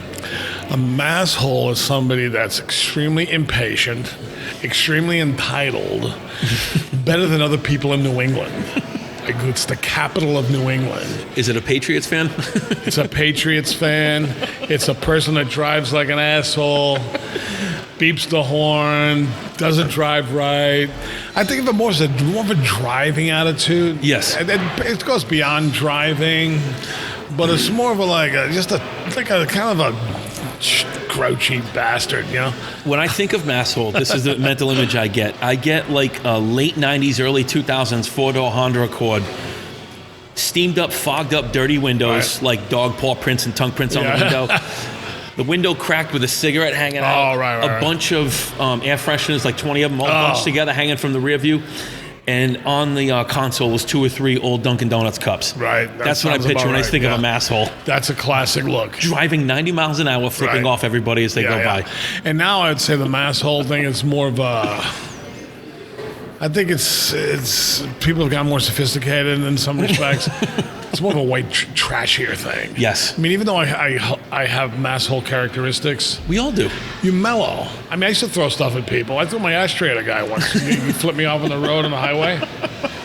A masshole is somebody that's extremely impatient, extremely entitled, better than other people in New England. Like, it's the capital of New England. Is it a Patriots fan? It's a Patriots fan. It's a person that drives like an asshole, beeps the horn, doesn't drive right. I think of it more as more of a driving attitude. Yes. It goes beyond driving, but it's more of a kind of a grouchy bastard, you know? When I think of masshole, this is the mental image I get. I get like a late 90s, early 2000s four-door Honda Accord, steamed up, fogged up, dirty windows, right. like dog paw prints and tongue prints on the window. The window cracked with a cigarette hanging out. Oh, right. A bunch of air fresheners, like 20 of them all bunched together, hanging from the rear view. And on the console was 2 or 3 old Dunkin' Donuts cups. Right. That's what I picture when I think of a masshole. That's a classic look. Driving 90 miles an hour, flipping off everybody as they go by. And now I'd say the masshole thing is more of a... I think it's people have gotten more sophisticated in some respects. It's more of a white trashier thing. Yes. I mean, even though I have masshole characteristics, we all do. You mellow. I mean, I used to throw stuff at people. I threw my ashtray at a guy once. He flipped me off on the road on the highway.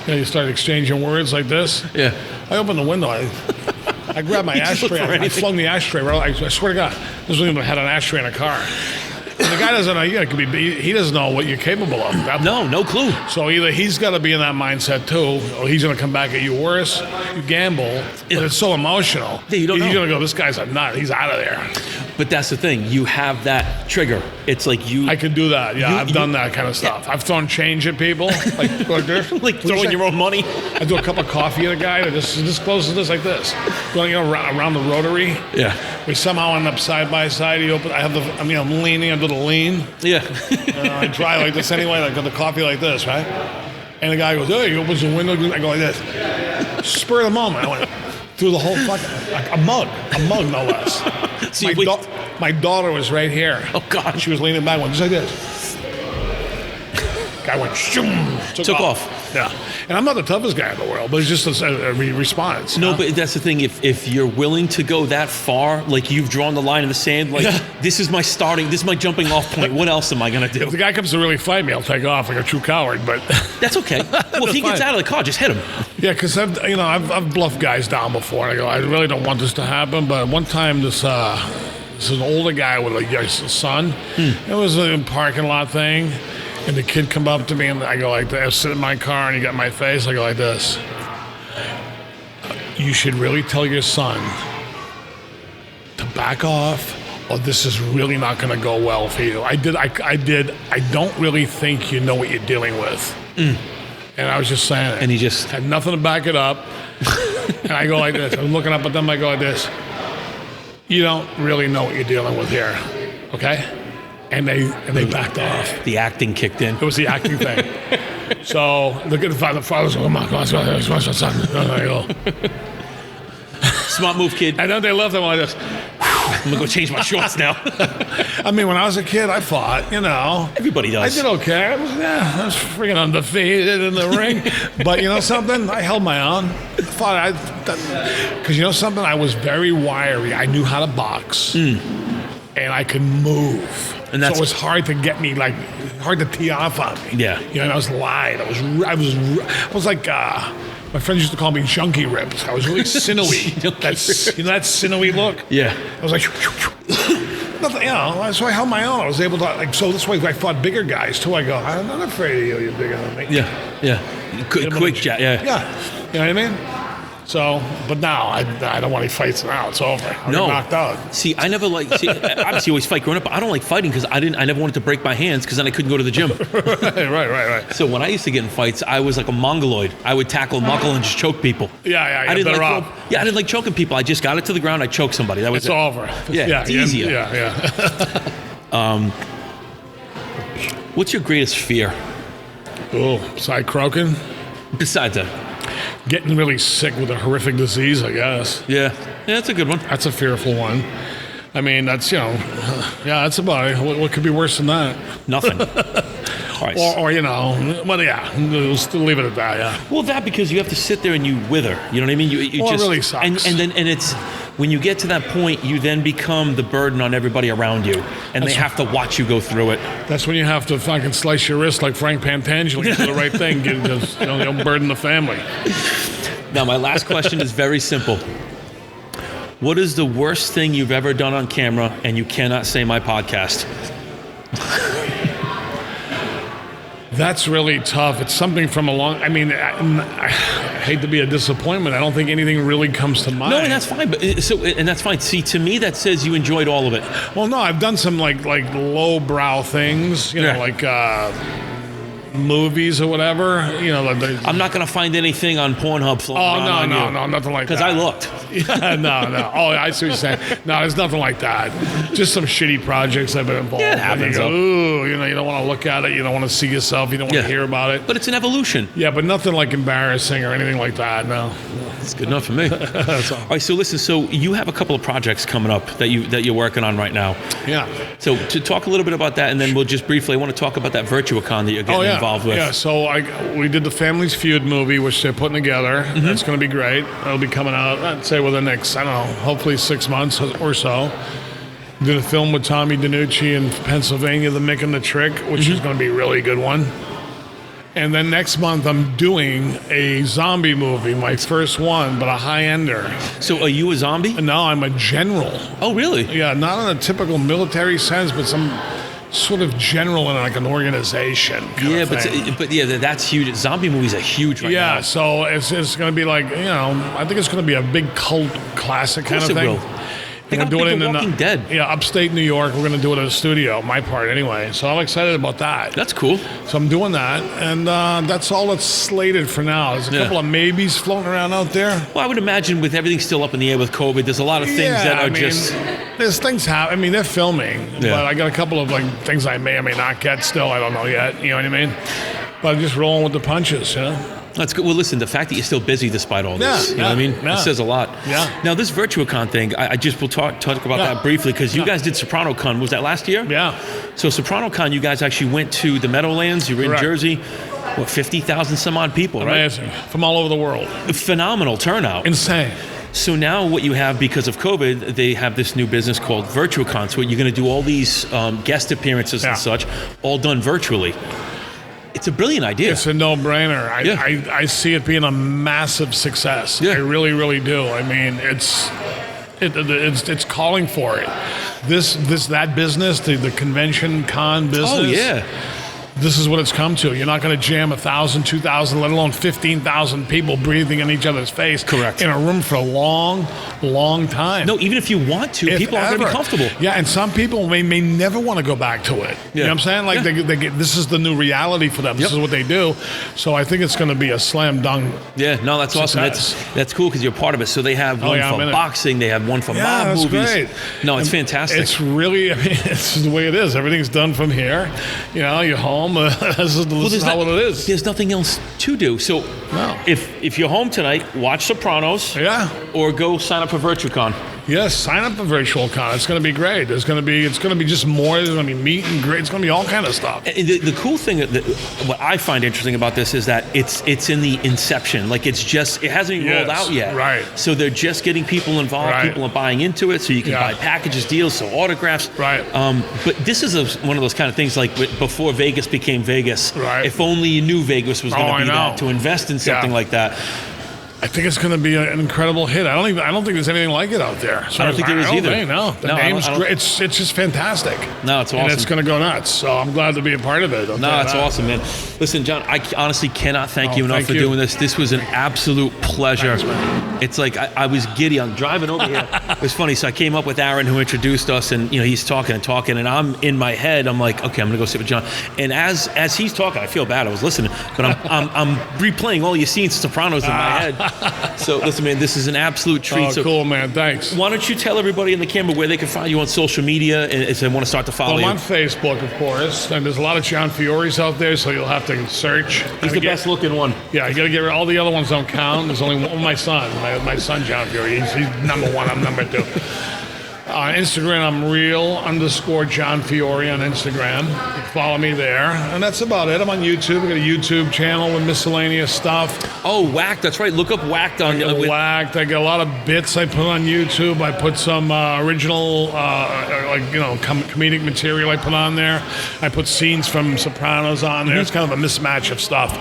You started exchanging words like this. Yeah. I opened the window. I grabbed my ashtray. I flung the ashtray. I swear to God, this was when I had an ashtray in a car. And the guy doesn't know. He doesn't know what you're capable of. No clue. So either he's got to be in that mindset too, or he's going to come back at you worse. You gamble, but it's so emotional. Yeah, you don't know. You're going to go, this guy's a nut. He's out of there. But that's the thing. You have that trigger. It's like you... I could do that. Yeah, I've done that kind of stuff. Yeah. I've thrown change at people. Like this. Like throwing your own money. I do a cup of coffee at a guy that this close to this like this. Going around the rotary. Yeah. We somehow end up side by side. I'm leaning. I do the lean. Yeah. I drive like this anyway. I got the coffee like this, right? And the guy goes, hey, he opens the window. I go like this. Spur of the moment. I went through the whole fucking... Like a mug no less. So my daughter was right here. Oh, God. She was leaning back, went just like this. Guy went, shoom, took off. Yeah. And I'm not the toughest guy in the world, but it's just a response. No, but that's the thing. If you're willing to go that far, like you've drawn the line in the sand, like this is my jumping off point. What else am I going to do? If the guy comes to really fight me, I'll take off like a true coward, but... That's okay. Well, if he gets out of the car, just hit him. Yeah, because I've bluffed guys down before. And I go, I really don't want this to happen, but one time this is an older guy with a son. It was a parking lot thing. And the kid come up to me and I go like this. I sit in my car and he got my face. I go like this. You should really tell your son to back off or this is really not going to go well for you. I don't really think you know what you're dealing with. And I was just saying it. And he just... had nothing to back it up. And I go like this. I'm looking up at them. I go like this. You don't really know what you're dealing with here. Okay? And they backed off. The acting kicked in. It was the acting thing. So look at the father's going, come on, I go. Smart move, kid. And then they left him like this. I'm going to go change my shorts now. I mean, when I was a kid, I fought, Everybody does. I did okay. I was freaking undefeated in the ring. But you know something? I held my own. Because you know something? I was very wiry. I knew how to box. And I could move. And so it was hard to get me, hard to tee off on me. Yeah. I was light. I was like, my friends used to call me junkie ripped. I was really sinewy. That sinewy look? Yeah. I was like, nothing, so I held my own. I was able to, so this way I fought bigger guys too. I go, I'm not afraid of you, you're bigger than me. Yeah. Quick, yeah. Yeah. You know what I mean? So, but now I don't want any fights now. It's over. I get knocked out. See, I never obviously you always fight growing up, but I don't like fighting because I never wanted to break my hands because then I couldn't go to the gym. right. So when I used to get in fights, I was like a mongoloid. I would tackle knuckle and just choke people. Yeah. I didn't better like off. I didn't like choking people. I just got it to the ground. I choked somebody. That was It's over. Yeah, it's easier. Yeah. What's your greatest fear? Oh, side croaking? Besides that? Getting really sick with a horrific disease, I guess. Yeah, that's a good one. That's a fearful one. I mean, that's, that's about it. What could be worse than that? Nothing. All right. Or we'll still leave it at that, yeah. Well, that because you have to sit there and you wither. You know what I mean? You Well, just, it really sucks. And it's when you get to that point, you then become the burden on everybody around you, and they have to watch you go through it. That's when you have to fucking slice your wrist like Frank Pantangelo and do the right thing. Don't burden the family. Now, my last question is very simple. What is the worst thing you've ever done on camera, and you cannot say my podcast? That's really tough. It's something from a long... I mean, I hate to be a disappointment. I don't think anything really comes to mind. No, and that's fine. But and that's fine. See, to me, that says you enjoyed all of it. Well, no, I've done some like lowbrow things. You know, like movies or whatever. I'm not going to find anything on Pornhub floating around on you. No, nothing like that. Because I looked. Yeah, no. Oh, I see what you're saying. No, there's nothing like that. Just some shitty projects I've been involved in. Yeah, it happens. You go, ooh, you don't want to look at it. You don't want to see yourself. You don't want to hear about it. But it's an evolution. Yeah, but nothing like embarrassing or anything like that. No. It's good enough for me. That's all. All right, so listen. So you have a couple of projects coming up that you're working on right now. Yeah. So to talk a little bit about that, and then we'll just briefly, I want to talk about that VirtuaCon that you're getting involved with. Yeah, so we did the Family's Feud movie, which they're putting together. Mm-hmm. That's going to be great. It'll be coming out, I'd say, within the next, hopefully 6 months or so. Did a film with Tommy DiNucci in Pennsylvania, The Mick and the Trick, which is going to be a really good one. And then next month, I'm doing a zombie movie, my first one, but a high-ender. So are you a zombie? No, I'm a general. Oh, really? Yeah, not in a typical military sense, but some sort of general in like an organization. That's huge. Zombie movies are huge right now. Yeah, so it's going to be like, I think it's going to be a big cult classic kind of thing. Will. We're doing it in Walking Dead. Yeah, upstate New York. We're going to do it at a studio, my part anyway. So I'm excited about that. That's cool. So I'm doing that, and that's all that's slated for now. There's a couple of maybes floating around out there. Well, I would imagine with everything still up in the air with COVID, there's a lot of things that are just... There's things happen. I mean, they're filming, but I got a couple of things I may or may not get still. I don't know yet. You know what I mean? But I'm just rolling with the punches, That's good. Well, listen, the fact that you're still busy despite all this, you know what I mean? Yeah. It says a lot. Yeah. Now, this VirtuaCon thing, I just will talk about that briefly, because you guys did SopranoCon. Was that last year? Yeah. So SopranoCon, you guys actually went to the Meadowlands. You were in Jersey. What, 50,000 some odd people, right? Amazing. From all over the world. Phenomenal turnout. Insane. So now what you have, because of COVID, they have this new business called VirtuaCon. So you're going to do all these guest appearances and such, all done virtually. It's a brilliant idea. It's a no-brainer. I see it being a massive success. I really, really do. I mean, it's calling for it. That business, the convention con business. Oh yeah. This is what it's come to. You're not going to jam 1,000, 2,000, let alone 15,000 people breathing in each other's face. Correct. In a room for a long, long time. No, even if you want to, people aren't going to be comfortable. Yeah, and some people may never want to go back to it. You know what I'm saying? Like this is the new reality for them. This is what they do. So I think it's going to be a slam dunk. Yeah, no, that's success. awesome. That's cool because you're part of it. So they have one for boxing, they have one for mob movies. Great. No, it's fantastic. It's really, it's the way it is. Everything's done from here. You're home. This is how it is. There's nothing else to do. So if you're home tonight, watch Sopranos. Yeah. Or go sign up for VirtuaCon. Yes, sign up for VirtuaCon. It's going to be great. It's going to be just more. There's going to be meet and greet. It's going to be all kind of stuff. And the cool thing, what I find interesting about this is that it's in the inception. Like it hasn't even rolled out yet. Right. So they're just getting people involved. Right. People are buying into it. So you can buy packages, deals, so autographs. Right. But this is one of those kind of things like before Vegas became Vegas. Right. If only you knew Vegas was going to be that, to invest in something like that. I think it's going to be an incredible hit. I don't think there's anything like it out there. I don't think there is either. No, the name's great. It's just fantastic. No, it's awesome. And it's going to go nuts. So I'm glad to be a part of it. No, it's awesome, man. Listen, John, I honestly cannot thank you enough for doing this. This was an absolute pleasure. Thanks, it's like I was giddy. I'm driving over here. It was funny. So I came up with Aaron, who introduced us, and he's talking, and I'm in my head. I'm like, okay, I'm gonna go sit with John. And as he's talking, I feel bad. I was listening, but I'm replaying all your scenes, Sopranos, in my head. So listen, man, this is an absolute treat. Oh, cool, man. Thanks. Why don't you tell everybody in the camera where they can find you on social media and if they want to start to follow you? I'm on Facebook, of course, and there's a lot of John Fiores out there, so you'll have to search. He's the best looking one. Yeah, you got to get rid of all the other ones. Don't count. There's only one. My son, my son John Fiore. He's number one. I'm number two. On Instagram, I'm real_John Fiore on Instagram. You can follow me there. And that's about it. I'm on YouTube. I got a YouTube channel with miscellaneous stuff. Oh, Whacked. That's right. Look up Whacked on Whacked. I got a lot of bits I put on YouTube. I put some original, comedic material I put on there. I put scenes from Sopranos on there. It's kind of a mismatch of stuff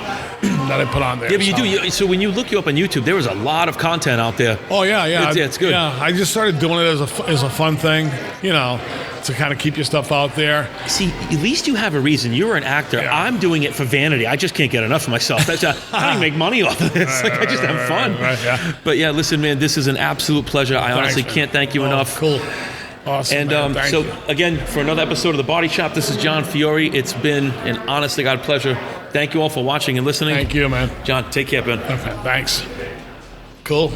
that I put on there. Yeah, but you do. So when you look you up on YouTube, there was a lot of content out there. Oh, yeah. It's good. Yeah, I just started doing it as a fun thing, to kind of keep your stuff out there. See, at least you have a reason. You're an actor. Yeah. I'm doing it for vanity. I just can't get enough of myself. I don't even make money off of this. I just have fun. Yeah. But yeah, listen, man, this is an absolute pleasure. I honestly can't thank you enough. Cool. Awesome. And so, again, for another episode of The Bardi Shop, this is John Fiore. It's been an honest to God pleasure. Thank you all for watching and listening. Thank you, man. John, take care, man. Okay, thanks. Cool.